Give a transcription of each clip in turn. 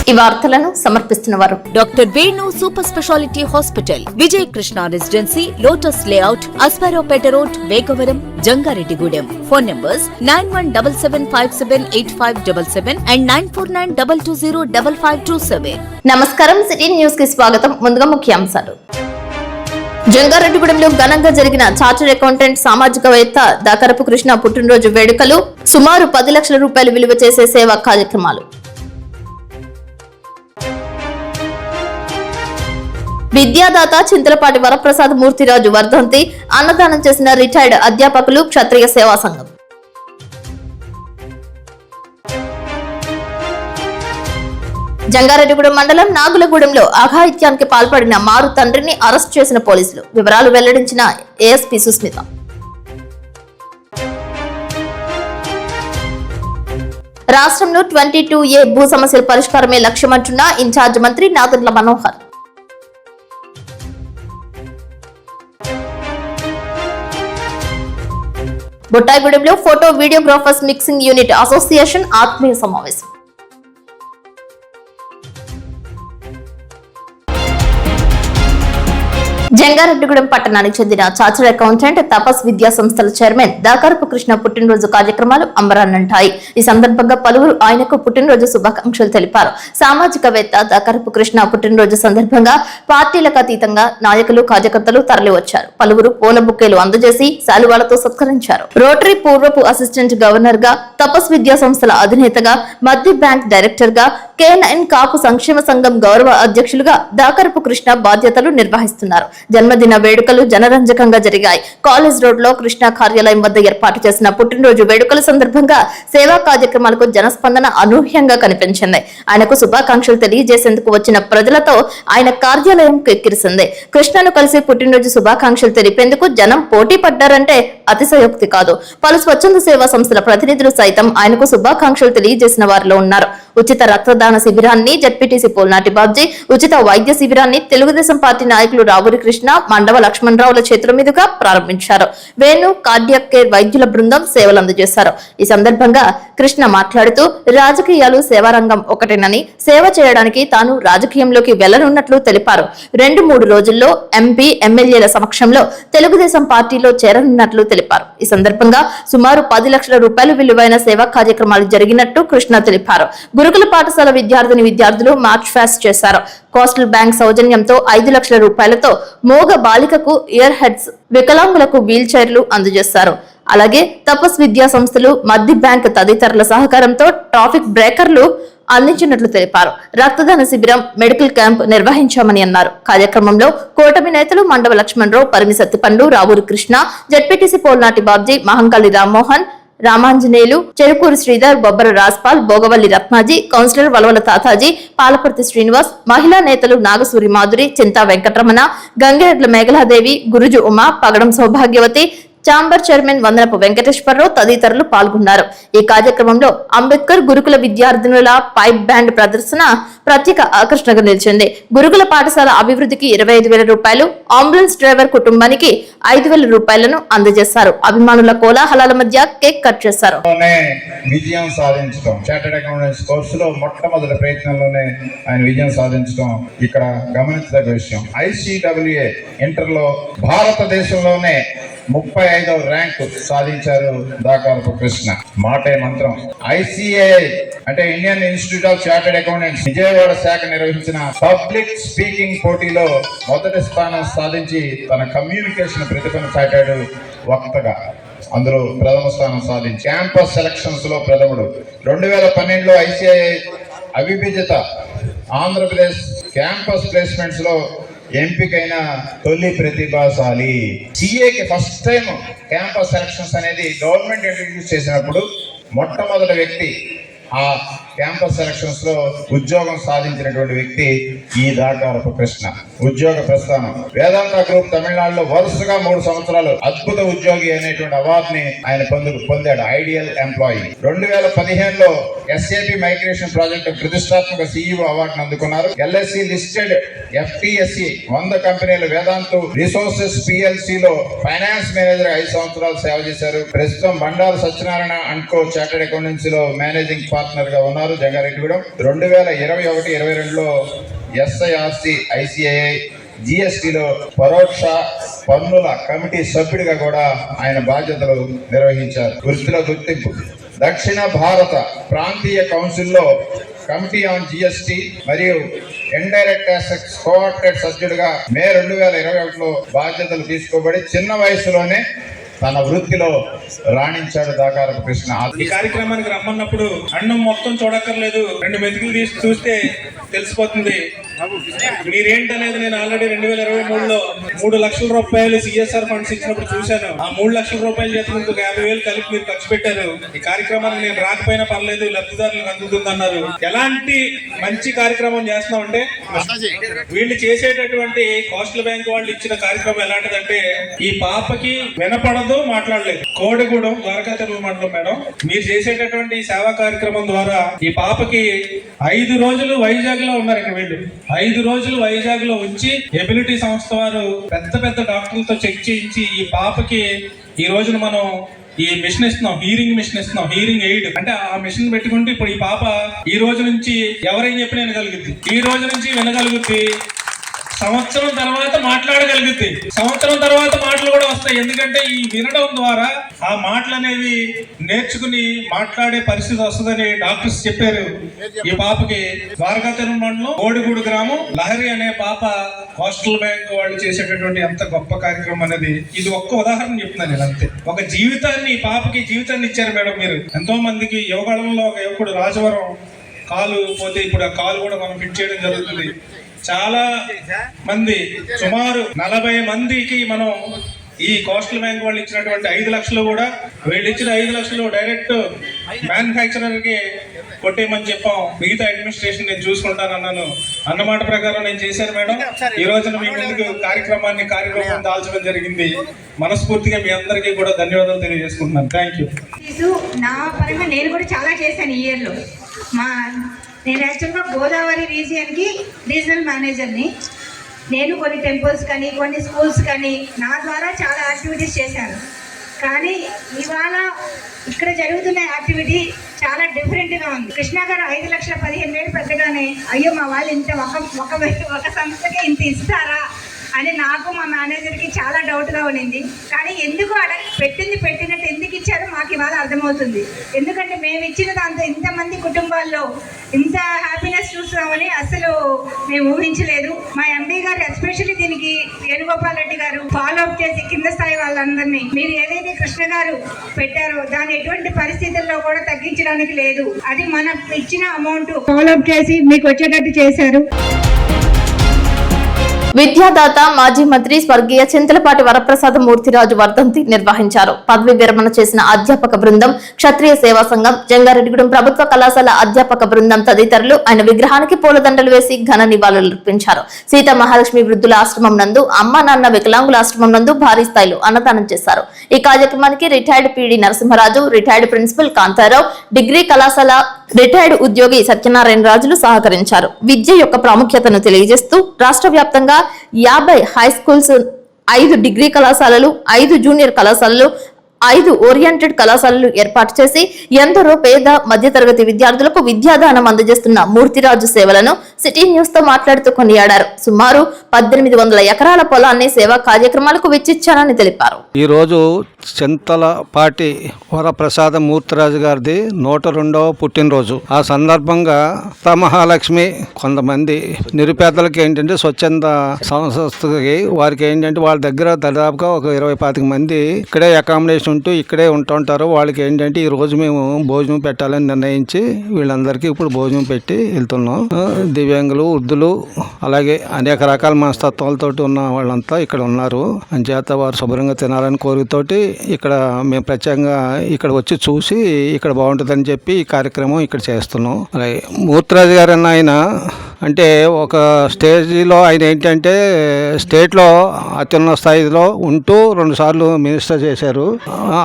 ఈ వార్తలను సమర్పిస్తున్నవారు doctor Venu super speciality hospital, Vijay Krishna residency, lotus layout, Aswaraopeta road, Vegavaram, Jangareddygudem. Phone numbers 9177578577 and 9492205527. నమస్కారం, సిటీ న్యూస్ కి స్వాగతం. ముందుగా ముఖ్యాంశాలు. జంగారెడ్డిగూడెంలో ఘనంగా జరిగిన చార్టర్డ్ అకౌంటెంట్ సామాజికవేత్త దాకరపు కృష్ణ పుట్టినరోజు వేడుకలు. సుమారు 10 లక్షల రూపాయలు విలువ చేసే సేవా కార్యక్రమాలు. విద్యాదాత చింతలపాటి వరప్రసాద్ మూర్తిరాజు వర్ధంతి. అన్నదానం చేసిన రిటైర్డ్ అధ్యాపకులు, క్షత్రియ సేవా సంఘం. జంగారెడ్డిగూడెం మండలం నాగులగూడెంలో అఘాయిత్యానికి పాల్పడిన మారు తండ్రిని అరెస్ట్ చేసిన పోలీసులు. వివరాలు వెల్లడించిన ఏఎస్పీ సుస్మిత. రాష్ట్రంలో 22A భూ సమస్యల పరిష్కారమే లక్ష్యమంటున్న ఇన్ఛార్జ్ మంత్రి నాదెండ్ల మనోహర్. బుట్టాయిగూడెంలో photo videographers mixing unit association ఆత్మీయ సమావేశం. జంగారెడ్డిగూడెం పట్టణానికి చెందిన చార్టర్డ్ అకౌంటెంట్ తపస్ విద్యా సంస్థల చైర్మన్ దాకరపు కృష్ణ పుట్టినరోజు కార్యక్రమాలు అంబరాన్నంటాయి. ఈ సందర్భంగా పలువురు ఆయనకు పుట్టినరోజు శుభాకాంక్షలు తెలిపారు. సామాజికవేత్త దాకరపు కృష్ణ పుట్టినరోజు సందర్భంగా పార్టీలకు అతీతంగా నాయకులు, కార్యకర్తలు తరలివచ్చారు. పలువురు పూల బుక్కేలు అందజేసి శాలువాలతో సత్కరించారు. రోటరీ పూర్వపు అసిస్టెంట్ గవర్నర్ గా, తపస్ విద్యా సంస్థల అధినేతగా, మధ్య బ్యాంక్ డైరెక్టర్ గా, K9 కాపు సంక్షేమ సంఘం గౌరవ అధ్యక్షులుగా దాకరపు కృష్ణ బాధ్యతలు నిర్వహిస్తున్నారు. జన్మదిన వేడుకలు జనరంజకంగా జరిగాయి. కాలేజ్ రోడ్ లో కృష్ణ కార్యాలయం వద్ద ఏర్పాటు చేసిన పుట్టినరోజు వేడుకల సందర్భంగా సేవా కార్యక్రమాలకు జనస్పందన అనూహ్యంగా కనిపించింది. ఆయనకు శుభాకాంక్షలు తెలియజేసేందుకు వచ్చిన ప్రజలతో ఆయన కార్యాలయం కిక్కిరిసింది. కృష్ణను కలిసి పుట్టినరోజు శుభాకాంక్షలు తెలిపేందుకు జనం పోటీ పడ్డారంటే అతిశయోక్తి కాదు. పలు స్వచ్ఛంద సేవా సంస్థల ప్రతినిధులు సైతం ఆయనకు శుభాకాంక్షలు తెలియజేసిన వారిలో ఉన్నారు. ఉచిత రక్తదాన శిబిరాన్ని జడ్పీటీసీ పోల్నాటి బాబ్జీ, ఉచిత వైద్య శిబిరాన్ని తెలుగుదేశం పార్టీ నాయకులు రావురి కృష్ణ, మండవ లక్ష్మణరావుల చేతుల మీదుగా ప్రారంభించారు. వేణు కార్డియాక్ కేర్ వైద్యుల బృందం సేవలు అందజేశారు. ఈ సందర్భంగా కృష్ణ మాట్లాడుతూ రాజకీయాలు, సేవారంగం ఒకటేనని, సేవ చేయడానికి తాను రాజకీయంలోకి వెళ్లనున్నట్లు తెలిపారు. 2-3 రోజుల్లో ఎంపీ, ఎమ్మెల్యేల సమక్షంలో తెలుగుదేశం పార్టీలో చేరనున్నట్లు తెలిపారు. ఈ సందర్భంగా సుమారు 10 లక్షల రూపాయలు విలువైన సేవా కార్యక్రమాలు జరిగినట్టు కృష్ణ తెలిపారు. గురుకుల పాఠశాల విద్యార్థులు మార్చ్ ఫాస్ట్ చేశారు. కోస్టల్ బ్యాంక్ సౌజన్యంతో 5 లక్షల రూపాయలతో మోగ బాలికకు ఇయర్ హెడ్స్, వికలాంగులకు వీల్ చైర్లు అందజేశారు. అలాగే తపస్ విద్యా సంస్థలు, మధ్య బ్యాంక్ తదితరుల సహకారంతో ట్రాఫిక్ బ్రేకర్లు అందించినట్లు తెలిపారు. రక్తదాన శిబిరం, మెడికల్ క్యాంప్ నిర్వహించామని అన్నారు. కార్యక్రమంలో కూటమి నేతలు మండవ లక్ష్మణరావు, పరిమి సత్తిపండు, రావూరి కృష్ణ, జడ్పీటీసీ పోల్నాటి బాబ్జీ, మహంకాళి రామ్మోహన్, రామాంజనేయులు, చెరుకూరు శ్రీధర్, బొబ్బర రాజ్పాల్, భోగవల్లి రత్నాజీ, కౌన్సిలర్ వలవల తాతాజీ, పాలపర్తి శ్రీనివాస్, మహిళా నేతలు నాగసూరి మాధురి, చింతా వెంకటరమణ, గంగిరెడ్ల మేఘలాదేవి, గురుజు ఉమా, పగడం సౌభాగ్యవతి, చాంబర్ చైర్మన్ వందనపు వెంకటేశ్వరరావు తదితరులు పాల్గొన్నారు. ఈ కార్యక్రమంలో అంబేద్కర్ గురుకుల విద్యార్థినుల పైప్ బ్యాండ్ ప్రదర్శన ప్రత్యేక ఆకర్షణగా నిలిచింది. గురుకుల పాఠశాల అభివృద్ధికి 25,000 రూపాయలు, అంబులెన్స్ డ్రైవర్ కుటుంబానికి 5,000 రూపాయలను అందజేశారు. అభిమానుల కోలాహలాల మధ్య కేక్ కట్ చేశారు. విజయం సాధించడం చార్టర్డ్ అకౌంటెంట్స్ కోర్సులో మొట్టమొదటి ప్రయత్నంలోనే ఆయన విజయం సాధించడం ఇక్కడ గమనించదగ్గ విషయం. ICWA ఇంటర్లో భారతదేశంలోనే 35వ ర్యాంకు సాధించారు దాకరపు కృష్ణ. మాటే మంత్రం. ICAI అంటే Indian institute of chartered accountants Vijayawada శాఖ నిర్వహించిన పబ్లిక్ స్పీకింగ్ పోటీలో మొదటి స్థానం సాధించి తన కమ్యూనికేషన్ ప్రతిభను చాటాడు వక్తగా. అందులో ప్రథమ స్థానం సాధించి క్యాంపస్ సెలక్షన్స్ లో ప్రథముడు. 2012లో ICAI అవిభజిత ఆంధ్రప్రదేశ్ క్యాంపస్ ప్లేస్మెంట్స్ లో ఎంపికైన తొలి ప్రతిభాశాలి. CAకి ఫస్ట్ టైం క్యాంపస్ సెలక్షన్స్ అనేది గవర్నమెంట్ ఇంట్రడ్యూస్ చేసినప్పుడు మొట్టమొదటి వ్యక్తి ఆ క్యాంపస్ సెలక్షన్స్ లో ఉద్యోగం సాధించినటువంటి వ్యక్తి ఈ దాకరపు కృష్ణ. ఉద్యోగ ప్రస్థానం వేదాంత గ్రూప్ తమిళనాడులో వరుసగా 3 సంవత్సరాలు అద్భుత ఉద్యోగి అనేటువంటి అవార్డుని ఆయన పొందాడు. Ideal employee. 2015లో SAP మైగ్రేషన్ ప్రాజెక్ట్ ప్రతిష్టాత్మక CEO అవార్డును అందుకున్నారు. LSE లిస్టెడ్ FTSE 100 కంపెనీల వేదాంతు రిసోర్సెస్ PLC లో ఫైనాన్స్ మేనేజర్ 5 సంవత్సరాలు సేవ చేశారు. ప్రస్తుతం Bandaru Satyanarayana and co chartered accountancy లో మేనేజింగ్ పార్ట్నర్ గా ఉన్నారు. 16 జంగారెడ్డిగూడెం, 2021-22లో SIRC ICAI GSTలో పరోక్ష పన్నుల కమిటీ సభ్యుడిగా కూడా ఆయన బాధ్యతలు నిర్వహించారు. వృత్తిలో గుర్తింపు దక్షిణ భారత ప్రాంతీయ కౌన్సిల్లో కమిటీ ఆన్ GST మరియు ఇండైరెక్ట్ ట్యాక్స్ కోఆర్డినేట్ సభ్యుడిగా మే 2021లో బాధ్యతలు తీసుకోబడి చిన్న వయసులోనే తన వృత్తిలో రాణించాడు దాకారపు కృష్ణ. ఈ కార్యక్రమానికి రమ్మన్నప్పుడు అన్నం మొత్తం చూడక్కర్లేదు, 2 మెతుకులు తీసి చూస్తే తెలిసిపోతుంది మీరేంటనేది. నేను ఆల్రెడీ 2023లో 3 లక్షల రూపాయలు CSR ఫండ్స్ ఇచ్చినప్పుడు చూశాను. ఆ 3 లక్షల రూపాయల చేతులు ఇంకొక 50,000 కలిపి మీరు ఖర్చు పెట్టారు. ఈ కార్యక్రమానికి నేను రాకపోయినా పర్లేదు, లబ్ధిదారులకు అందుతుంది అన్నారు. ఎలాంటి మంచి కార్యక్రమం చేస్తున్నామంటే వీళ్ళు చేసేటటువంటి కోస్టల్ బ్యాంక్ వాళ్ళు ఇచ్చిన కార్యక్రమం ఎలాంటిదంటే ఈ పాపకి వినపడదు, మాట్లాడలేదు. కోడిగూడెం ద్వారకా తిరుమల మండలం మేడం, మీరు చేసేటటువంటి ఈ సేవా కార్యక్రమం ద్వారా ఈ పాపకి 5 రోజులు వైజాగ్ లో ఉన్నారు. ఇక్కడ వీళ్ళు 5 రోజులు వైజాగ్ లో ఉంచి ఎబిలిటీ సంస్థ వారు పెద్ద పెద్ద డాక్టర్లతో చెక్ చేయించి ఈ పాపకి ఈ రోజున మనం ఈ మిషన్ ఇస్తున్నాం, హీరింగ్ మిషన్ ఇస్తున్నాం, హీరింగ్ ఎయిడ్ అంటే ఆ మిషన్ పెట్టుకుంటే ఇప్పుడు ఈ పాప ఈ రోజు నుంచి ఎవరైనా చెప్పినా వినగలుగుద్ది, ఈ రోజు నుంచి వినగలుగుద్ది. సంవత్సరం తర్వాత మాట్లాడగలుగుద్ది, సంవత్సరం తర్వాత మాటలు కూడా వస్తాయి. ఎందుకంటే ఈ వినడం ద్వారా ఆ మాటలు అనేవి నేర్చుకుని మాట్లాడే పరిస్థితి వస్తుందని డాక్టర్స్ చెప్పారు. ఈ పాపకి ద్వారకా తిరుమల మండలం కోడిగూడు గ్రామం లహరి అనే పాప కోస్టల్ బ్యాంక్ వాళ్ళు చేసేటటువంటి ఎంత గొప్ప కార్యక్రమం అనేది ఇది ఒక్క ఉదాహరణ చెప్తున్నాను నేను అంతే. ఒక జీవితాన్ని ఈ పాపకి జీవితాన్ని ఇచ్చారు మేడం మీరు. ఎంతో మందికి యువకాలంలో ఒక యువకుడు రాజవరం కాలు పోతే ఇప్పుడు ఆ కాలు కూడా మనం ఫిట్ చేయడం జరుగుతుంది. చాలా మంది సుమారు 40 మందికి మనం ఈ కోస్టల్ బ్యాంక్ వాళ్ళు ఇచ్చినటువంటి 5 లక్షలు కూడా వీళ్ళు ఇచ్చిన 5 లక్షలు డైరెక్ట్ మ్యానుఫ్యాక్చరర్ కి కొట్టేయమని చెప్పాం. మిగతా అడ్మినిస్ట్రేషన్ నేను చూసుకుంటానన్నాను. అన్నమాట ప్రకారం నేను చేశాను మేడం. ఈ రోజున మీ ముందుకు కార్యక్రమం దాల్చడం జరిగింది. మనస్ఫూర్తిగా మీ అందరికీ కూడా ధన్యవాదాలు తెలియజేసుకుంటున్నాను. Thank you. నా పరంగా నేను కూడా చాలా చేశాను ఈ ఇయర్లో. నేను యాక్చువల్గా గోదావరి రీజియన్కి రీజనల్ మేనేజర్ని. నేను కొన్ని టెంపుల్స్ కానీ కొన్ని స్కూల్స్ కానీ నా ద్వారా చాలా యాక్టివిటీస్ చేశాను. కానీ ఇవాళ ఇక్కడ జరుగుతున్న యాక్టివిటీ చాలా డిఫరెంట్గా ఉంది. కృష్ణ గారు 5,15,000 పెట్టగానే అయ్యో మా వాళ్ళు ఇంత ఒక సంస్థకి ఇంత ఇస్తారా అని నాకు మా మేనేజర్కి చాలా డౌట్గా ఉండింది. కానీ ఎందుకు పెట్టినట్టు ఎందుకు ఇచ్చారో మాకు ఇవాళ అర్థమవుతుంది. ఎందుకంటే మేము ఇచ్చిన దాంతో ఇంతమంది కుటుంబాల్లో ఇంత హ్యాపీనెస్ చూస్తామని అసలు మేము ఊహించలేదు. మా ఎండి గారు ఎస్పెషల్లీ దీనికి వేణుగోపాల్ రెడ్డి గారు ఫాలో అప్ చేసి కింద స్థాయి వాళ్ళందరినీ మీరు ఏదైతే కృష్ణ గారు పెట్టారో దాన్ని ఎటువంటి పరిస్థితుల్లో కూడా తగ్గించడానికి లేదు. అది మనం ఇచ్చిన అమౌంట్ ఫాలో అప్ చేసి మీకు వచ్చేటట్టు చేశారు. విద్యాదాత మాజీ మంత్రి స్వర్గీయ చింతలపాటి వరప్రసాద మూర్తిరాజు వర్ధంతి నిర్వహించారు. పదవి విరమణ చేసిన అధ్యాపక బృందం, క్షత్రియ సేవా సంఘం, జంగారెడ్డిగూడెం ప్రభుత్వ కళాశాల అధ్యాపక బృందం తదితరులు ఆయన విగ్రహానికి పూలదండలు వేసి ఘన నివాళులర్పించారు. సీతా మహాలక్ష్మి వృద్ధుల ఆశ్రమం నందు, అమ్మా నాన్న వికలాంగుల ఆశ్రమం నందు భారీ స్థాయిలో అన్నదానం చేశారు. ఈ కార్యక్రమానికి retired PD Narasimharaju, retired principal Kantharao, degree కళాశాల రిటైర్డ్ ఉద్యోగి సత్యనారాయణ రాజులు సహకరించారు. విద్య యొక్క ప్రాముఖ్యతను తెలియజేస్తూ రాష్ట్ర వ్యాప్తంగా 50 హై స్కూల్స్, 5 డిగ్రీ కళాశాలలు, 5 జూనియర్ కళాశాలలు, 5 ఓరియంటెడ్ కళాశాలలు ఏర్పాటు చేసి ఎందరో పేద మధ్యతరగతి విద్యార్థులకు విద్యాదానం అందజేస్తున్న మూర్తిరాజు సేవలను సిటీ న్యూస్ తో మాట్లాడుతూ కొనియాడారు. సుమారు 1800 ఎకరాల పొలాన్ని సేవా కార్యక్రమాలకు వెచ్చిచ్చారని తెలిపారు. ఈ రోజు చింతలపాటి వరప్రసాద మూర్తిరాజు గారిది 102వ పుట్టినరోజు. ఆ సందర్భంగా మహాలక్ష్మి కొంతమంది నిరుపేదలకి ఏంటంటే స్వచ్ఛంద సంస్థకి వారికి ఏంటంటే వాళ్ళ దగ్గర దాదాపుగా ఒక 20-25 మంది ఇక్కడే అకామిడేషన్ ఉంటూ ఇక్కడే ఉంటుంటారు. వాళ్ళకి ఏంటంటే ఈ రోజు మేము భోజనం పెట్టాలని నిర్ణయించి వీళ్ళందరికీ ఇప్పుడు భోజనం పెట్టి వెళ్తున్నాం. దివ్యాంగులు, వృద్ధులు, అలాగే అనేక రకాల మనస్తత్వాలతో ఉన్న వాళ్ళంతా ఇక్కడ ఉన్నారు. అంచేత వారు శుభ్రంగా తినాలని కోరికతోటి ఇక్కడ మేము ప్రత్యేకంగా ఇక్కడ వచ్చి చూసి ఇక్కడ బాగుంటుందని చెప్పి ఈ కార్యక్రమం ఇక్కడ చేస్తున్నాం. అలాగే మూర్తిరాజు గారు ఆయన అంటే ఒక స్టేజ్లో ఆయన ఏంటంటే స్టేట్లో అత్యున్నత స్థాయిలో ఉంటూ 2 సార్లు మినిస్టర్ చేశారు.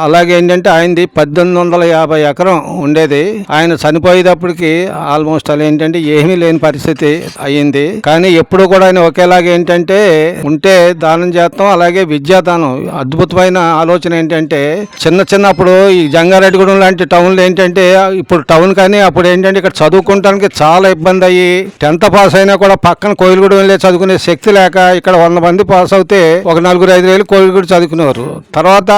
అలాగే ఏంటంటే ఆయనది 1850 ఎకరం ఉండేది. ఆయన చనిపోయేటప్పటికి ఆల్మోస్ట్ అలా ఏంటంటే ఏమీ లేని పరిస్థితి అయ్యింది. కానీ ఎప్పుడు కూడా ఆయన ఒకేలాగా ఏంటంటే ఉంటే దానం చేస్తాం, అలాగే విద్యాదానం. అద్భుతమైన ఆలోచన ఏంటంటే చిన్నప్పుడు ఈ జంగారెడ్డిగూడెం లాంటి టౌన్లో ఏంటంటే ఇప్పుడు టౌన్ కానీ అప్పుడు ఏంటంటే ఇక్కడ చదువుకోవడానికి చాలా ఇబ్బంది అయ్యి 10th పాస్ అయినా కూడా పక్కన కోయిలగూడెం వెళ్ళి చదువుకునే శక్తి లేక ఇక్కడ 100 మంది పాస్ అవుతే ఒక 4-5 వేలు కోయిలగూడ చదువుకునేవారు. తర్వాత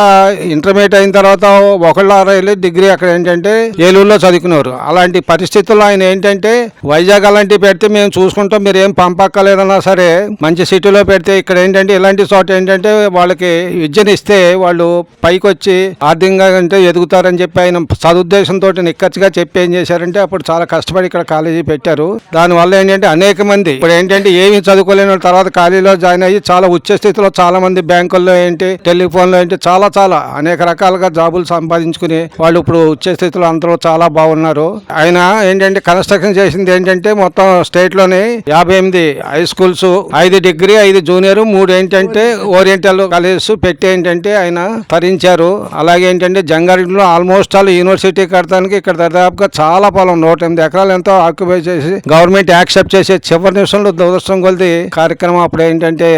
ఇంటర్మీడియట్ అయిన తర్వాత 1-6 వేలు డిగ్రీ అక్కడ ఏంటంటే ఏలూరులో చదువుకునేవారు. అలాంటి పరిస్థితుల్లో ఆయన ఏంటంటే వైజాగ్ అలాంటివి పెడితే మేము చూసుకుంటాం, మీరు ఏం పంపక్కలేదన్నా సరే మంచి సిటీలో పెడితే ఇక్కడ ఏంటంటే ఇలాంటి చోట ఏంటంటే వాళ్ళకి విద్యనిస్తే వాళ్ళు పైకి వచ్చి ఆర్థికంగా అంటే ఎదుగుతారని చెప్పి ఆయన సదుద్దేశంతో నిక్కచ్చిగా చెప్పి ఏం చేశారంటే అప్పుడు చాలా కష్టపడి ఇక్కడ కాలేజీ పెట్టారు. దానివల్ల ఏంటంటే అనేక మంది ఇప్పుడు ఏంటంటే ఏమి చదువుకోలేని తర్వాత కాలేజీలో జాయిన్ అయ్యి చాలా ఉచ్చ స్థితిలో చాలా మంది బ్యాంకుల్లో ఏంటి టెలిఫోన్లో ఏంటి చాలా అనేక రకాలుగా జాబులు సంపాదించుకుని వాళ్ళు ఇప్పుడు ఉచ్చ స్థితిలో అందరూ చాలా బాగున్నారు. ఆయన ఏంటంటే కన్స్ట్రక్షన్ చేసింది ఏంటంటే మొత్తం స్టేట్ లోని 58 హై స్కూల్స్, 5 డిగ్రీ, 5 జూనియర్, 3 ఏంటంటే ఓరియంటల్ కాలేజెస్ పెట్టి ఏంటంటే ఆయన తరించారు. అలాగే ఏంటంటే జంగారెడ్డిలో ఆల్మోస్ట్ ఆల్ యూనివర్సిటీ కడతానికి ఇక్కడ దాదాపుగా చాలా పొలం 108 ఎకరాలు ఎంతో ఆక్యుపై చేసి గవర్నమెంట్ యాక్సెప్ట్ చేసే చివరి నిమిషంలో దురదృష్టం కొలిది కార్యక్రమం అప్పుడు ఏంటంటే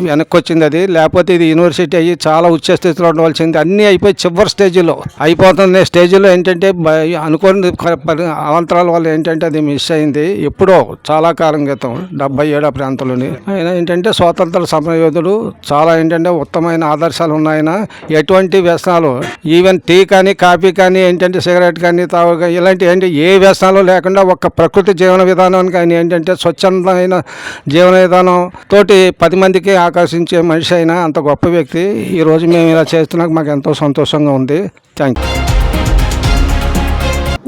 వెనక్కి వచ్చింది. అది లేకపోతే ఇది యూనివర్సిటీ అయ్యి చాలా ఉచ్చ స్థితిలో ఉండవలసింది. అన్ని అయిపోయి చివరి స్టేజ్లో అయిపోతున్న స్టేజ్లో ఏంటంటే అనుకోని అవంతరాల వల్ల ఏంటంటే అది మిస్ అయింది. ఎప్పుడో చాలా కాలం క్రితం 77 ప్రాంతంలోని ఆయన ఏంటంటే స్వాతంత్ర సమరయోధుడు. చాలా ఏంటంటే ఉత్తమమైన ఆదర్శాలు ఉన్నాయన. ఎటువంటి వ్యసనాలు ఈవెన్ టీ కానీ కాఫీ కానీ ఏంటంటే సిగరెట్ కానీ తాగు ఇలాంటి ఏంటి ఏ వ్యసనాలు లేకుండా ఒక ప్రకృతి జీవన విధానానికి ఆయన ఏంటంటే స్వచ్ఛందమైన జీవన విధానం తోటి 10 మందికి ఆకర్షించే మనిషి అయినా అంత గొప్ప వ్యక్తి. ఈరోజు మేము ఇలా చేస్తున్నాక మాకు ఎంతో సంతోషంగా ఉంది. Thank you.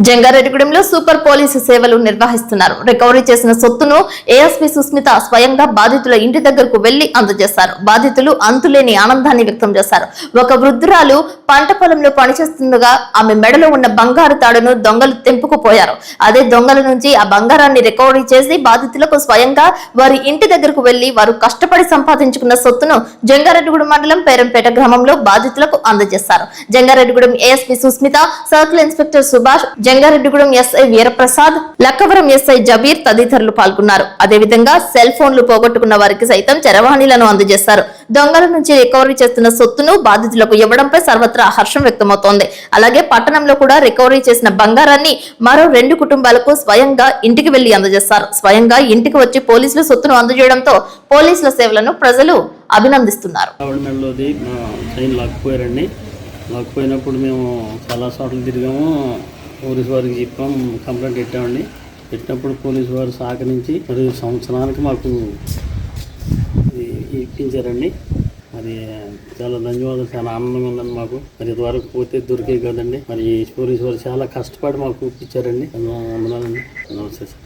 జంగారెడ్డిగూడెంలో సూపర్ పోలీసు సేవలు నిర్వహిస్తున్నారు. రికవరీ చేసిన సొత్తును ఏఎస్పీ సుస్మిత స్వయంగా బాధితుల ఇంటి దగ్గరకు వెళ్లి అందజేశారు. బాధితులు అంతులేని ఆనందాన్ని వ్యక్తం చేశారు. ఒక వృద్ధురాలు పంట పొలంలో పనిచేస్తుండగా ఆమె మెడలో ఉన్న బంగారు తాడును దొంగలు తెంపుకుపోయారు. అదే దొంగల నుంచి ఆ బంగారాన్ని రికవరీ చేసి బాధితులకు స్వయంగా వారి ఇంటి దగ్గరకు వెళ్లి వారు కష్టపడి సంపాదించుకున్న సొత్తును జంగారెడ్డిగూడెం మండలం పేరంపేట గ్రామంలో బాధితులకు అందజేశారు. Jangareddygudem ASP Susmitha, circle inspector Subhash, Jangareddygudem SI Veeraprasad, Lakkavaram SI Jabir తదితరులు పాల్గొన్నారు. అదేవిధంగా సెల్ ఫోన్లు పోగొట్టుకున్న వారికి సైతం చరవాణీలను అందజేశారు. దొంగల నుంచి రికవరీ చేస్తున్న సొత్తును బాధితులకు ఇవ్వడంపై సర్వత్రా హర్షం వ్యక్తమవుతోంది. అలాగే పట్టణంలో కూడా రికవరీ చేసిన బంగారాన్ని మరో 2 కుటుంబాలకు స్వయంగా ఇంటికి వెళ్లి అందజేస్తారు. స్వయంగా ఇంటికి వచ్చి పోలీసులు సొత్తును అందజేయడంతో పోలీసుల సేవలను ప్రజలు అభినందిస్తున్నారు. లాక్కుపోయినప్పుడు మేము చాలా చోట్ల తిరిగాము. పోలీసు వారికి చెప్పాం, కంప్లైంట్ పెట్టినప్పుడు పోలీసు వారు సహకరించి మరి సంవత్సరానికి మాకు ఇప్పించారండి. మరి చాలా ధన్యవాదాలు, చాలా ఆనందంగా ఉందండి మాకు. మరి ఇదివరకు పోతే దొరికే కదండి. మరి పోలీసు వారు చాలా కష్టపడి మాకు ఇప్పించారండి. నమస్తే సార్.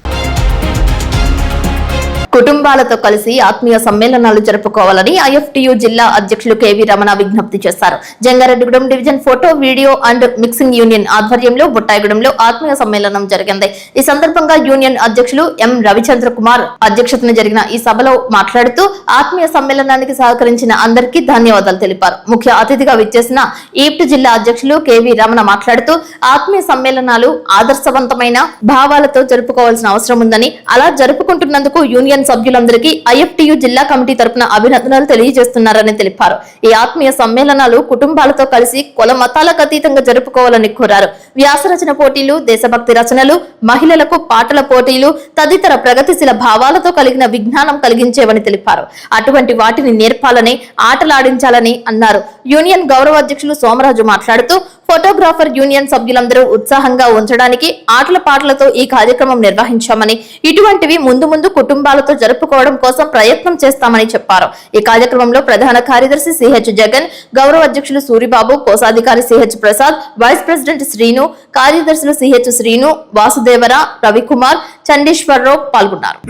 కుటుంబాలతో కలిసి ఆత్మీయ సమ్మేళనాలు జరుపుకోవాలని ఐఎఫ్టియు జిల్లా అధ్యక్షులు కేవీ రమణ విజ్ఞప్తి చేశారు. Jangareddygudem division photo, video and mixing union ఆధ్వర్యంలో బుట్టాయిగూడెంలో ఆత్మీయ సమ్మేళనం జరిగింది. ఈ సందర్భంగా యూనియన్ అధ్యక్షులు ఎం రవిచంద్ర కుమార్ అధ్యక్షతన జరిగిన ఈ సభలో మాట్లాడుతూ ఆత్మీయ సమ్మేళనానికి సహకరించిన అందరికీ ధన్యవాదాలు తెలిపారు. ముఖ్య అతిథిగా విచ్చేసిన ఈప్ట్ జిల్లా అధ్యక్షులు కేవీ రమణ మాట్లాడుతూ ఆత్మీయ సమ్మేళనాలు ఆదర్శవంతమైన భావాలతో జరుపుకోవాల్సిన అవసరం ఉందని, అలా జరుపుకుంటున్నందుకు యూనియన్ సభ్యులందరికీ ఐఎఫ్టియు జిల్లా కమిటీ తరపున అభినందనలు తెలియజేస్తున్నారని తెలిపారు. ఈ ఆత్మీయ సమ్మేళనాలు కుటుంబాలతో కలిసి కుల మతాలకు అతీతంగా జరుపుకోవాలని కోరారు. వ్యాసరచన పోటీలు, దేశభక్తి రచనలు, మహిళలకు పాటల పోటీలు తదితర ప్రగతిశీల భావాలతో కలిగిన విజ్ఞానం కలిగించేవని తెలిపారు. అటువంటి వాటిని నేర్పాలని, ఆటలాడించాలని అన్నారు. యూనియన్ గౌరవ అధ్యక్షులు సోమరాజు మాట్లాడుతూ ఫోటోగ్రాఫర్ యూనియన్ సభ్యులందరూ ఉత్సాహంగా ఉంచడానికి ఆటల పాటలతో ఈ కార్యక్రమం నిర్వహించామని, ఇటువంటివి ముందు ముందు కుటుంబాలతో జరుపుకోవడం కోసం ప్రయత్నం చేస్తామని చెప్పారు. ఈ కార్యక్రమంలో ప్రధాన కార్యదర్శి సిహెచ్ జగన్, గౌరవ అధ్యక్షులు సూరిబాబు, కోశాధికారి CH Prasad, vice president Srinu, కార్యదర్శులు సిహెచ్ శ్రీను, వాసుదేవర, రవికుమార్, చండీశ్వరరావు పాల్గొన్నారు.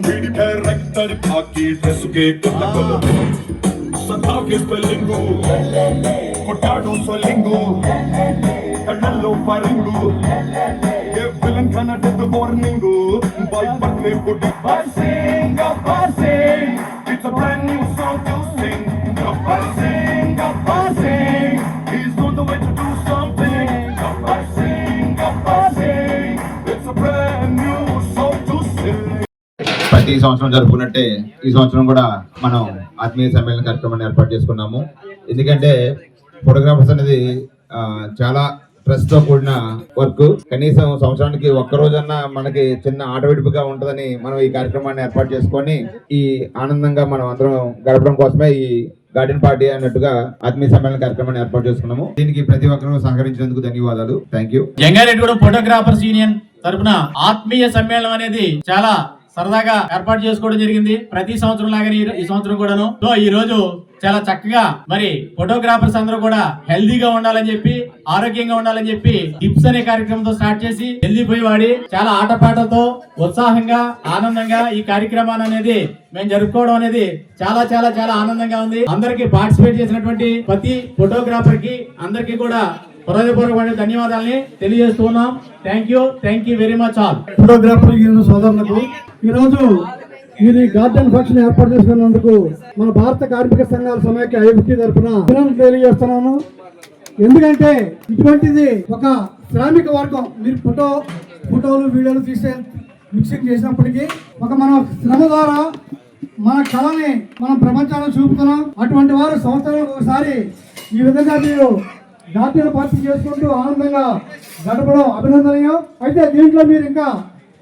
मेरी कैरेक्टर खाकी ड्रेस के कलर सदा के स्पेलिंग కొట్టాడు సొలింగు కళ్ళల్లో పరింగు ఏ విలన్ కనటెద్దు మార్నింగ్ బాయ్ పట్లే పుట్టి buzzing it's a brand new song to sing buzzing he's on the way to do something buzzing it's a brand new song to sing. ప్రతి సంవత్సరం జరుపుకున్నట్టే ఈ సంవత్సరం కూడా మనం ఆత్మీయ సమ్మేళన కార్యక్రమాన్ని ఏర్పాటు చేసుకున్నాము. ఎందుకంటే ఫోటోగ్రాఫర్స్ అనేది చాలా స్ట్రెస్ తో కూడిన వర్క్. కనీసం సంవత్సరానికి ఒక్క రోజన్నా మనకి చిన్న ఆటవిడుపుగా ఉంటుందని మనం ఈ కార్యక్రమాన్ని ఏర్పాటు చేసుకొని ఈ ఆనందంగా మనం అందరం గడపడం కోసమే ఈ గార్డెన్ పార్టీ అన్నట్టుగా ఆత్మీయ సమ్మేళన కార్యక్రమాన్ని ఏర్పాటు చేసుకున్నాము. దీనికి ప్రతి ఒక్కరూ సహకరించినందుకు ధన్యవాదాలు. Thank you. Jangareddygudem photographers union తరపున ఆత్మీయ సమ్మేళనం అనేది చాలా సరదాగా ఏర్పాటు చేసుకోవడం జరిగింది. ప్రతి సంవత్సరం లాగానే ఈ సంవత్సరం కూడాను. సో ఈ రోజు చాలా చక్కగా మరి ఫోటోగ్రాఫర్స్ అందరూ కూడా హెల్దీగా ఉండాలని చెప్పి, ఆరోగ్యంగా ఉండాలని చెప్పి టిప్స్ అనే కార్యక్రమంతో స్టార్ట్ చేసి హెల్దీ పోయి వాడి చాలా ఆటపాటతో ఉత్సాహంగా ఆనందంగా ఈ కార్యక్రమాన్ని అనేది మేము జరుపుకోవడం అనేది చాలా చాలా చాలా ఆనందంగా ఉంది. అందరికి పార్టిసిపేట్ చేసినటువంటి ప్రతి ఫోటోగ్రాఫర్ కి అందరికీ కూడా హృదయపూర్వకమైన ధన్యవాదాలని తెలియజేస్తున్నాం. Thank you very much all. Photographer సోదరులకు ఈరోజు మీరు ఈ గార్డెన్ ఫంక్షన్ ఏర్పాటు చేసుకున్నందుకు మన భారత కార్మిక సంఘాల సమైక్య ఐఎఫ్టీ తరఫున తెలియజేస్తున్నాను. ఎందుకంటే ఇటువంటిది ఒక శ్రామిక వర్గం. మీరు ఫోటోలు వీడియోలు తీసే మిక్సింగ్ చేసినప్పటికీ ఒక మన శ్రమ ద్వారా మన కళని మనం ప్రపంచానికి చూపుతున్నాం. అటువంటి వారు సంవత్సరానికి ఒకసారి ఈ విధంగా మీరు గార్డెన్ పార్టీ చేసుకుంటూ ఆనందంగా గడపడం అభినందనీయం. అయితే దీంట్లో మీరు ఇంకా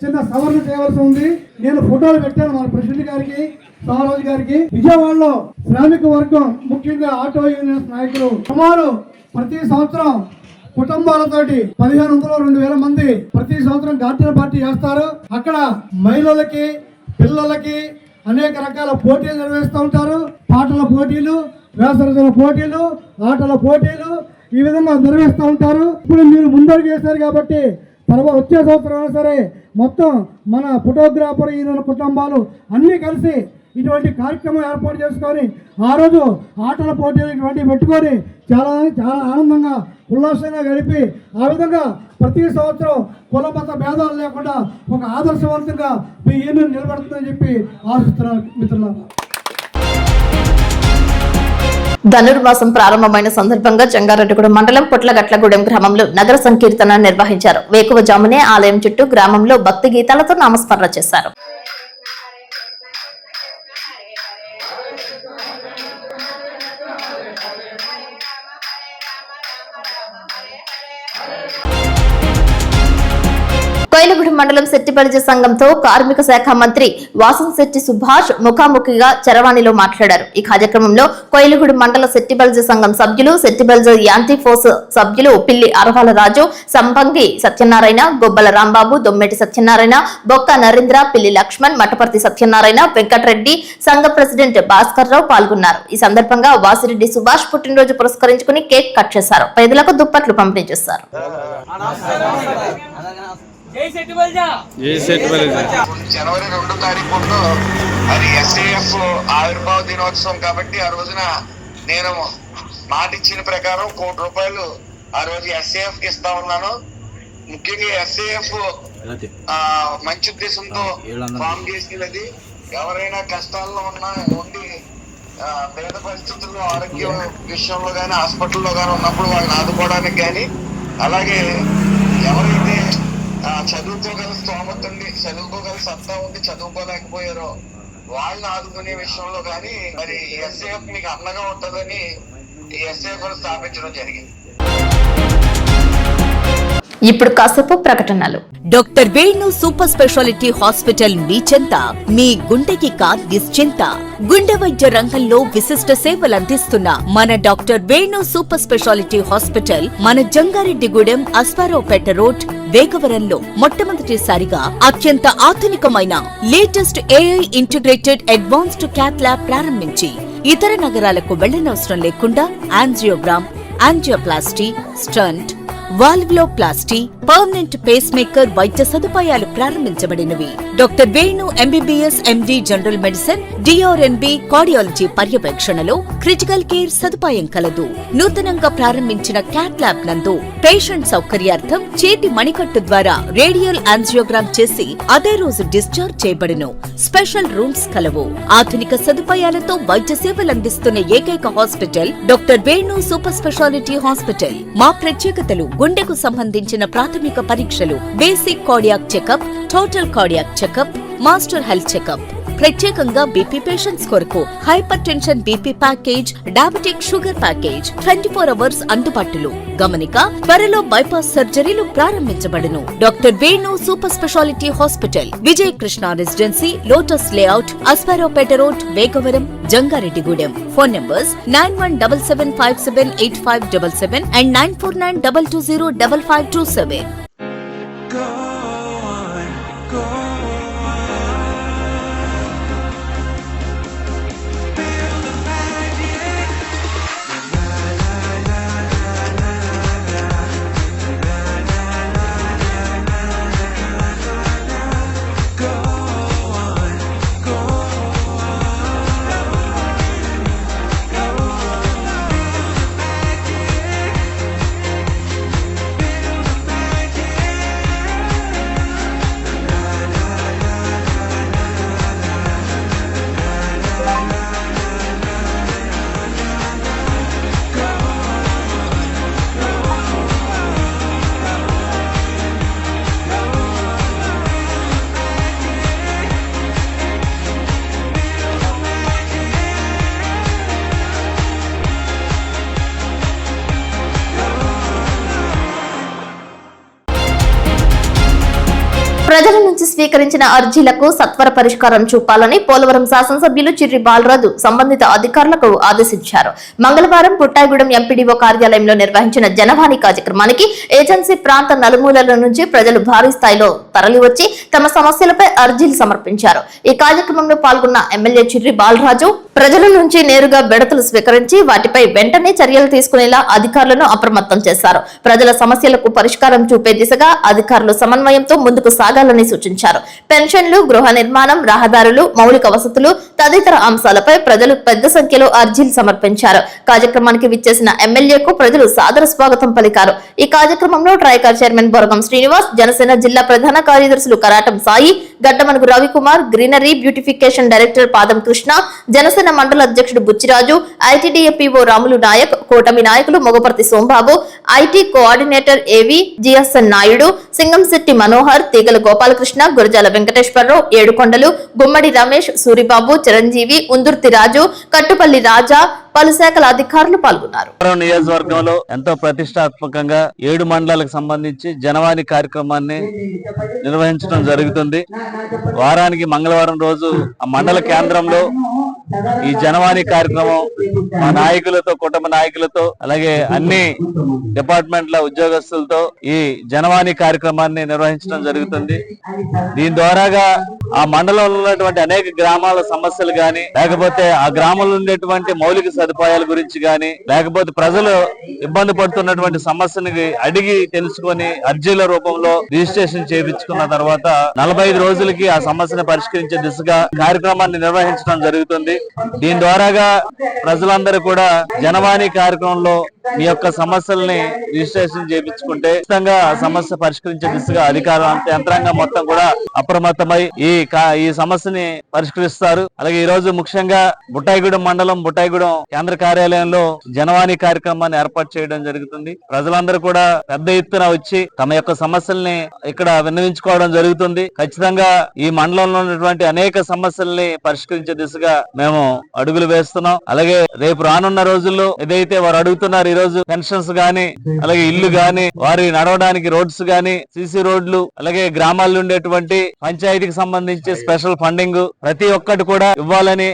చిన్న సవరణ చేయవలసి ఉంది. నేను ఫోటోలు పెట్టాను మన ప్రెసిడెంట్ గారికి, సోమరాజు గారికి. విజయవాడలో శ్రామిక వర్గం ముఖ్యంగా ఆటో యూనియన్ నాయకులు సుమారు ప్రతి సంవత్సరం కుటుంబాలతోటి 1500-2000 మంది ప్రతి సంవత్సరం గార్డెన్ పార్టీ చేస్తారు. అక్కడ మహిళలకి, పిల్లలకి అనేక రకాల పోటీలు నిర్వహిస్తూ ఉంటారు. పాటల పోటీలు, వేసరచన పోటీలు, ఆటల పోటీలు ఈ విధంగా నిర్వహిస్తూ ఉంటారు. ఇప్పుడు మీరు ముందడుగు చేశారు కాబట్టి తర్వాత వచ్చే సంవత్సరం సరే మొత్తం మన ఫోటోగ్రాఫర్ యూనియన్ కుటుంబాలు అన్నీ కలిసి ఇటువంటి కార్యక్రమం ఏర్పాటు చేసుకొని ఆ రోజు ఆటల పోటీలు ఇటువంటివి పెట్టుకొని చాలా చాలా ఆనందంగా ఉల్లాసంగా గడిపి ఆ విధంగా ప్రతి సంవత్సరం కుల మత భేదాలు లేకుండా ఒక ఆదర్శవంతంగా మీ యూనియన్ నిలబడుతుందని చెప్పి ఆశిస్తున్నాను మిత్రులారా. ధనుర్మాసం ప్రారంభమైన సందర్భంగా జంగారెడ్డిగూడెం మండలం పొట్లగట్లగూడెం గ్రామంలో నగర సంకీర్తన నిర్వహించారు. వేకువజామునే ఆలయం చుట్టూ గ్రామంలో భక్తి గీతాలతో నామస్మరణ చేశారు. కోయిలగూడెం మండలం శెట్టిబలిజ సంఘంతో కార్మిక శాఖ మంత్రి వాసంశెట్టి సుభాష్ ముఖాముఖిగా చరవాణిలో మాట్లాడారు. ఈ కార్యక్రమంలో కోయిలగూడెం మండల శెట్టిబలిజ సంఘం సభ్యులు, శెట్టిబలిజ యాంటీ ఫోర్స్ సభ్యులు పిల్లి అరవాల రాజు, సంపంగి సత్యనారాయణ, గొబ్బల రాంబాబు, దొమ్మెటి సత్యనారాయణ, బొక్క నరేంద్ర, పిల్లి లక్ష్మణ్, మటపర్తి సత్యనారాయణ, వెంకటరెడ్డి, సంఘ ప్రెసిడెంట్ భాస్కర్ రావు పాల్గొన్నారు. ఈ సందర్భంగా వాసిరెడ్డి సుభాష్ పుట్టినరోజు పురస్కరించుకుని కేక్ కట్ చేశారు. పేదలకు దుప్పట్లు పంపిణీ చేశారు. జనవరి 2వ తారీఖు అది ఎస్ఏఎఫ్ ఆవిర్భావ దినోత్సవం కాబట్టి ఆ రోజున నేను మాట ఇచ్చిన ప్రకారం ₹1 ఆ రోజు ఎస్ఏఎఫ్ కి ఇస్తా ఉన్నాను. ముఖ్యంగా ఎస్ఏఎఫ్ మంచి ఉద్దేశంతో ఫామ్ చేసినది. ఎవరైనా కష్టాల్లో ఉండి పేద పరిస్థితుల్లో ఆరోగ్య విషయంలో కానీ హాస్పిటల్లో కానీ ఉన్నప్పుడు వాళ్ళని ఆదుకోవడానికి కానీ, అలాగే ఎవరైతే చదువుకోగల స్తోమత ఉండి, చదువుకోగల సత్తా ఉండి చదువుకోలేకపోయారో వాళ్ళని ఆదుకునే విషయంలో కానీ మరి ఎస్ఏఎఫ్ మీకు అండగా ఉంటుందని ఈ ఎస్ఏఎఫ్ స్థాపించడం జరిగింది. ఇప్పుడు కాసేపు ప్రకటనలు. Doctor Venu super speciality hospital మీ చెంత. మీ గుండెకి నిశ్చింత. గుండె వైద్య రంగంలో విశిష్ట సేవలు అందిస్తున్న మన doctor Venu super speciality hospital మన జంగారెడ్డిగూడెం అస్పారావుపేట రోడ్ వేగవరంలో మొట్టమొదటిసారిగా అత్యంత ఆధునికమైన latest AI integrated advanced cath lab ప్రారంభించి ఇతర నగరాలకు వెళ్లనవసరం లేకుండా angiogram, angioplasty, stent, valvuloplasty, permanent pacemaker వైద్య సదుపాయాలు ప్రారంభించబడినవి. Doctor Venu MBBS MD general medicine DRNB cardiology పర్యవేక్షణలో క్రిటికల్ కేర్ సదుపాయం కలదు. నూతనంగా ప్రారంభించిన క్యాట్ ల్యాబ్ నందు పేషెంట్ సౌకర్యార్థం చేతి మణికట్టు ద్వారా రేడియల్ యాంజియోగ్రామ్ చేసి అదే రోజు డిశ్చార్జ్ చేయబడును. స్పెషల్ రూమ్స్ కలవు. ఆధునిక సదుపాయాలతో వైద్య సేవలు అందిస్తున్న ఏకైక hospital doctor Venu super speciality hospital. మా ప్రత్యేకతలు: గుండెకు సంబంధించిన ప్రాథమిక పరీక్షలు, basic cardiac checkup, total cardiac checkup, master health checkup. ప్రత్యేకంగా బీపీ పేషెంట్స్ కొరకు hypertension BP package, diabetic sugar package 24 hours అందుబాటులో. గమనిక: త్వరలో బైపాస్ సర్జరీలు ప్రారంభించబడును. Doctor Venu super speciality hospital, Vijaya Krishna residency, lotus layout, Aswaraopeta road, Vegavaram, Jangareddygudem. Phone numbers 9177578577 and 9492205527. ప్రజల నుంచి స్వీకరించిన అర్జీలకు సత్వర పరిష్కారం చూపాలని పోలవరం శాసనసభ్యులు చిర్రి బాలరాజు సంబంధిత అధికారులకు ఆదేశించారు. మంగళవారం పుట్టాయిగూడెం ఎంపీడీఓ కార్యాలయంలో నిర్వహించిన జనవాణి కార్యక్రమానికి ఏజెన్సీ ప్రాంత నలుమూలల నుంచి ప్రజలు భారీ స్థాయిలో తరలివచ్చి తమ సమస్యలపై అర్జీలు సమర్పించారు. ఈ కార్యక్రమంలో పాల్గొన్న ఎమ్మెల్యే చిర్రి బాలరాజు ప్రజల నుంచి నేరుగా బెడతలు స్వీకరించి వాటిపై వెంటనే చర్యలు తీసుకునేలా అధికారులను అప్రమత్తం చేశారు. ప్రజల సమస్యలకు పరిష్కారం చూపే దిశగా అధికారులు సమన్వయంతో ముందుకు సాగాలని సూచించారు. పెన్షన్లు, గృహ నిర్మాణం, రహదారులు, మౌలిక వసతులు తదితర అంశాలపై ప్రజలు పెద్ద సంఖ్యలో అర్జీలు సమర్పించారు. కార్యక్రమానికి విచ్చేసిన ఎమ్మెల్యేకు ప్రజలు సాదర స్వాగతం పలికారు. ఈ కార్యక్రమంలో ట్రైకార్ చైర్మన్ బొరగం శ్రీనివాస్, జనసేన జిల్లా ప్రధాన కార్యదర్శులు Karatam Sai, Gaddamanugu Ravikumar, greenery beautification director పాదం కృష్ణ, జనసేన మండల అధ్యక్షుడు బుచ్చిరాజు, ఐటీడీఏ పీఓ రాములు నాయక్, కూటమి నాయకులు మొగపర్తి సోంబాబు, ఐటీ కోఆర్డినేటర్ ఏవి జిఎస్ఎన్ నాయుడు, సింగంశెట్టి మనోహర్, తీగల గోపాలకృష్ణ, గురజాల వెంకటేశ్వరరావు, ఏడుకొండలు, గుమ్మడి రమేష్, సూరిబాబు, చిరంజీవి, ఉందుర్తి రాజు, కట్టుపల్లి రాజా, పలు శాఖల అధికారులు పాల్గొన్నారు. నియోజకవర్గంలో ఎంతో ప్రతిష్టాత్మకంగా 7 మండలాలకు సంబంధించి జనవాణి కార్యక్రమాన్ని నిర్వహించడం జరుగుతుంది. వారానికి మంగళవారం రోజు ఆ మండల కేంద్రంలో ఈ జనవాణి కార్యక్రమం మా నాయకులతో, కుటుంబ నాయకులతో, అలాగే అన్ని డిపార్ట్మెంట్ల ఉద్యోగస్తులతో ఈ జనవాణి కార్యక్రమాన్ని నిర్వహించడం జరుగుతుంది. దీని ద్వారాగా ఆ మండలంలో ఉన్నటువంటి అనేక గ్రామాల సమస్యలు గాని, లేకపోతే ఆ గ్రామంలో ఉండేటువంటి మౌలిక సదుపాయాల గురించి గాని, లేకపోతే ప్రజలు ఇబ్బంది పడుతున్నటువంటి సమస్యని అడిగి తెలుసుకొని అర్జీల రూపంలో రిజిస్ట్రేషన్ చేయించుకున్న తర్వాత 45 రోజులకి ఆ సమస్యను పరిష్కరించే దిశగా కార్యక్రమాన్ని నిర్వహించడం జరుగుతుంది. దీని ద్వారాగా ప్రజలందరూ కూడా జనవాణి కార్యక్రమంలో మీ యొక్క సమస్యల్ని రిజిస్ట్రేషన్ చేయించుకుంటే ఖచ్చితంగా ఆ సమస్య పరిష్కరించే దిశగా అధికార యంత్రాంగం మొత్తం కూడా అప్రమత్తమై ఈ సమస్యని పరిష్కరిస్తారు. అలాగే ఈ రోజు ముఖ్యంగా బుట్టాయిగూడెం మండలం బుట్టాయిగూడెం కేంద్ర కార్యాలయంలో జనవాణి కార్యక్రమాన్ని ఏర్పాటు చేయడం జరుగుతుంది. ప్రజలందరూ కూడా పెద్ద ఎత్తున వచ్చి తమ యొక్క సమస్యల్ని ఇక్కడ విన్నవించుకోవడం జరుగుతుంది. ఖచ్చితంగా ఈ మండలంలో ఉన్నటువంటి అనేక సమస్యల్ని పరిష్కరించే దిశగా మేము అడుగులు వేస్తున్నాం. అలాగే రేపు రానున్న రోజుల్లో ఏదైతే వారు అడుగుతున్నారు, ఈ రోజు పెన్షన్స్ గాని, అలాగే ఇల్లు గాని, వారి నడవడానికి రోడ్స్ గాని, సిసి రోడ్లు, అలాగే గ్రామాల్లో ఉండేటువంటి పంచాయతీకి సంబంధించి స్పెషల్ ఫండింగ్ ప్రతి ఒక్కటి కూడా ఇవ్వమని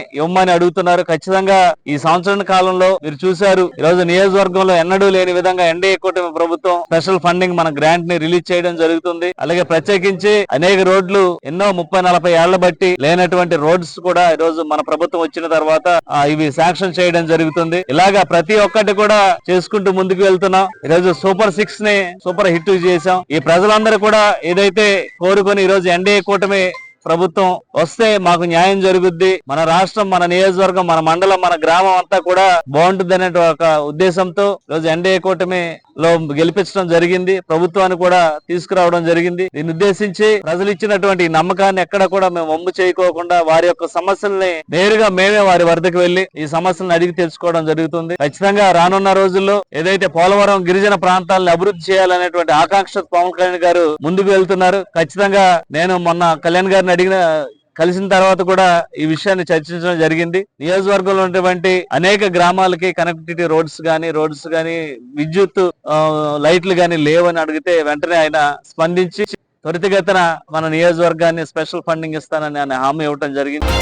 అడుగుతున్నారు. ఖచ్చితంగా ఈ సంవత్సరం కాలంలో మీరు చూశారు, ఈ రోజు నియోజకవర్గంలో ఎన్నడూ లేని విధంగా ఎన్డీఏ కూటమి ప్రభుత్వం స్పెషల్ ఫండింగ్ మన గ్రాంట్ ని రిలీజ్ చేయడం జరుగుతుంది. అలాగే ప్రత్యేకించి అనేక రోడ్లు ఎన్నో 30-40 ఏళ్ల బట్టి లేనటువంటి రోడ్స్ కూడా ఈ రోజు మన ప్రభుత్వం వచ్చిన తర్వాత ఇవి శాంక్షన్ చేయడం జరుగుతుంది. ఇలాగా ప్రతి ఒక్కటి కూడా చేసుకుంటూ ముందుకు వెళ్తున్నాం. ఈరోజు సూపర్ 6 ని సూపర్ హిట్ చేశాం. ఈ ప్రజలందరూ కూడా ఏదైతే కోరుకొని ఈరోజు ఎన్డీఏ కూటమి ప్రభుత్వం వస్తే మాకు న్యాయం జరుగుద్ది, మన రాష్ట్రం, మన నియోజకవర్గం, మన మండలం, మన గ్రామం అంతా కూడా బాగుంటుంది అనే ఒక ఉద్దేశంతో ఈరోజు ఎన్డీఏ కూటమిలో గెలిపించడం జరిగింది. ప్రభుత్వాన్ని కూడా తీసుకురావడం జరిగింది. దీన్ని ఉద్దేశించి ప్రజలు ఇచ్చినటువంటి నమ్మకాన్ని ఎక్కడ కూడా మేము వమ్ము చేయకోకుండా వారి యొక్క సమస్యల్ని నేరుగా మేమే వారి వద్దకు వెళ్లి ఈ సమస్యలను అడిగి తెలుసుకోవడం జరుగుతుంది. ఖచ్చితంగా రానున్న రోజుల్లో ఏదైతే పోలవరం గిరిజన ప్రాంతాలను అభివృద్ధి చేయాలనేటువంటి ఆకాంక్ష పవన్ కళ్యాణ్ గారు ముందుకు వెళ్తున్నారు. ఖచ్చితంగా నేను మొన్న కళ్యాణ్ గారిని కలిసిన తర్వాత కూడా ఈ విషయాన్ని చర్చించడం జరిగింది. నియోజకవర్గంలో ఉన్నటువంటి అనేక గ్రామాలకి కనెక్టివిటీ రోడ్స్ గానీ విద్యుత్ లైట్లు గానీ లేవని అడిగితే వెంటనే ఆయన స్పందించి త్వరితగతిన మన నియోజకవర్గాన్ని స్పెషల్ ఫండింగ్ ఇస్తానని ఆయన హామీ ఇవ్వడం జరిగింది.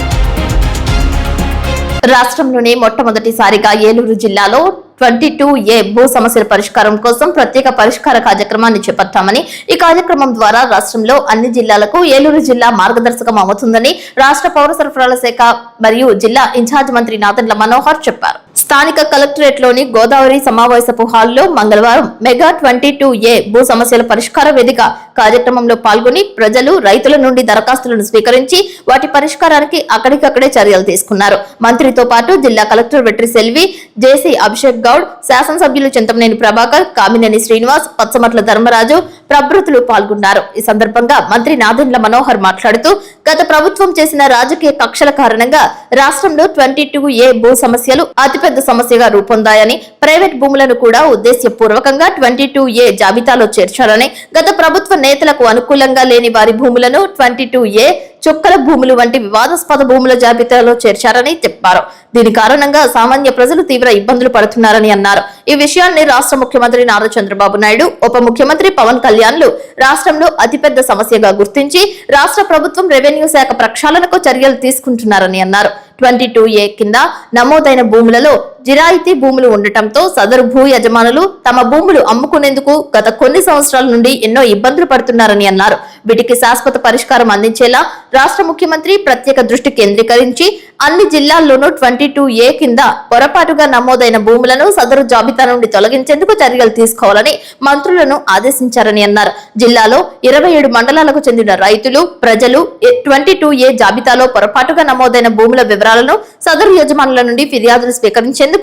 రాష్ట్రంలోనే మొట్టమొదటిసారిగా ఏలూరు జిల్లాలో 22A భూ సమస్యల పరిష్కారం కోసం ప్రత్యేక పరిష్కార కార్యక్రమాన్ని చేపట్టామని, ఈ కార్యక్రమం ద్వారా రాష్ట్రంలో అన్ని జిల్లాలకు ఏలూరు జిల్లా మార్గదర్శకం అవుతుందని రాష్ట్ర పౌర సరఫరాల శాఖ మరియు జిల్లా ఇన్ఛార్జ్ మంత్రి నాదెండ్ల మనోహర్ చెప్పారు. స్థానిక కలెక్టరేట్ లోని గోదావరి సమావేశపు హాల్లో మంగళవారం మెగా 22A భూ సమస్యల పరిష్కార వేదిక కార్యక్రమంలో పాల్గొని ప్రజలు, రైతుల నుండి దరఖాస్తులను స్వీకరించి వాటి పరిష్కారానికి అక్కడికక్కడే చర్యలు తీసుకున్నారు. మంత్రితో పాటు జిల్లా కలెక్టర్ వెట్రి సెల్వి, జేసీ అభిషేక్ గౌడ్, శాసనసభ్యులు చింతమనేని ప్రభాకర్, కామినేని శ్రీనివాస్, పచ్చమట్ల ధర్మరాజు ప్రభృతులు పాల్గొన్నారు. ఈ సందర్భంగా మంత్రి నాదెండ్ల మనోహర్ మాట్లాడుతూ గత ప్రభుత్వం చేసిన రాజకీయ కక్షల కారణంగా రాష్ట్రంలో 22A భూ సమస్యలు అతిపెద్ద సమస్యగా రూపొందాయని, ప్రైవేట్ భూములను కూడా ఉద్దేశ్యపూర్వకంగా 22A జాబితాలో చేర్చారని, గత ప్రభుత్వ నేతలకు అనుకూలంగా లేని వారి భూములను 22A చుక్కల భూములు వంటి వివాదాస్పద భూముల జాబితాలో చేర్చారని చెప్పారు. దీని కారణంగా సామాన్య ప్రజలు తీవ్ర ఇబ్బందులు పడుతున్నారని అన్నారు. ఈ విషయాన్ని రాష్ట్ర ముఖ్యమంత్రి నారా చంద్రబాబు నాయుడు, ఉప ముఖ్యమంత్రి పవన్ కళ్యాణ్లు రాష్ట్రంలో అతిపెద్ద సమస్యగా గుర్తించి రాష్ట్ర ప్రభుత్వం రెవెన్యూ శాఖ ప్రక్షాళనకు చర్యలు తీసుకుంటున్నారని అన్నారు. 22A కింద నమోదైన భూములలో జిరాయితీ భూములు ఉండటంతో సదరు భూ యజమానులు తమ భూములు అమ్ముకునేందుకు గత కొన్ని సంవత్సరాల నుండి ఎన్నో ఇబ్బందులు పడుతున్నారని అన్నారు. వీటికి శాశ్వత పరిష్కారం అందించేలా రాష్ట్ర ముఖ్యమంత్రి ప్రత్యేక దృష్టి కేంద్రీకరించి అన్ని జిల్లాల్లోనూ 22A కింద పొరపాటుగా నమోదైన భూములను సదరు జాబితా నుండి తొలగించేందుకు చర్యలు తీసుకోవాలని మంత్రులను ఆదేశించారని అన్నారు. జిల్లాలో 27 మండలాలకు చెందిన రైతులు, ప్రజలు 22A జాబితాలో పొరపాటుగా నమోదైన భూముల వివరాలను సదరు యజమానుల నుండి ఫిర్యాదులు స్వీకరించేందుకు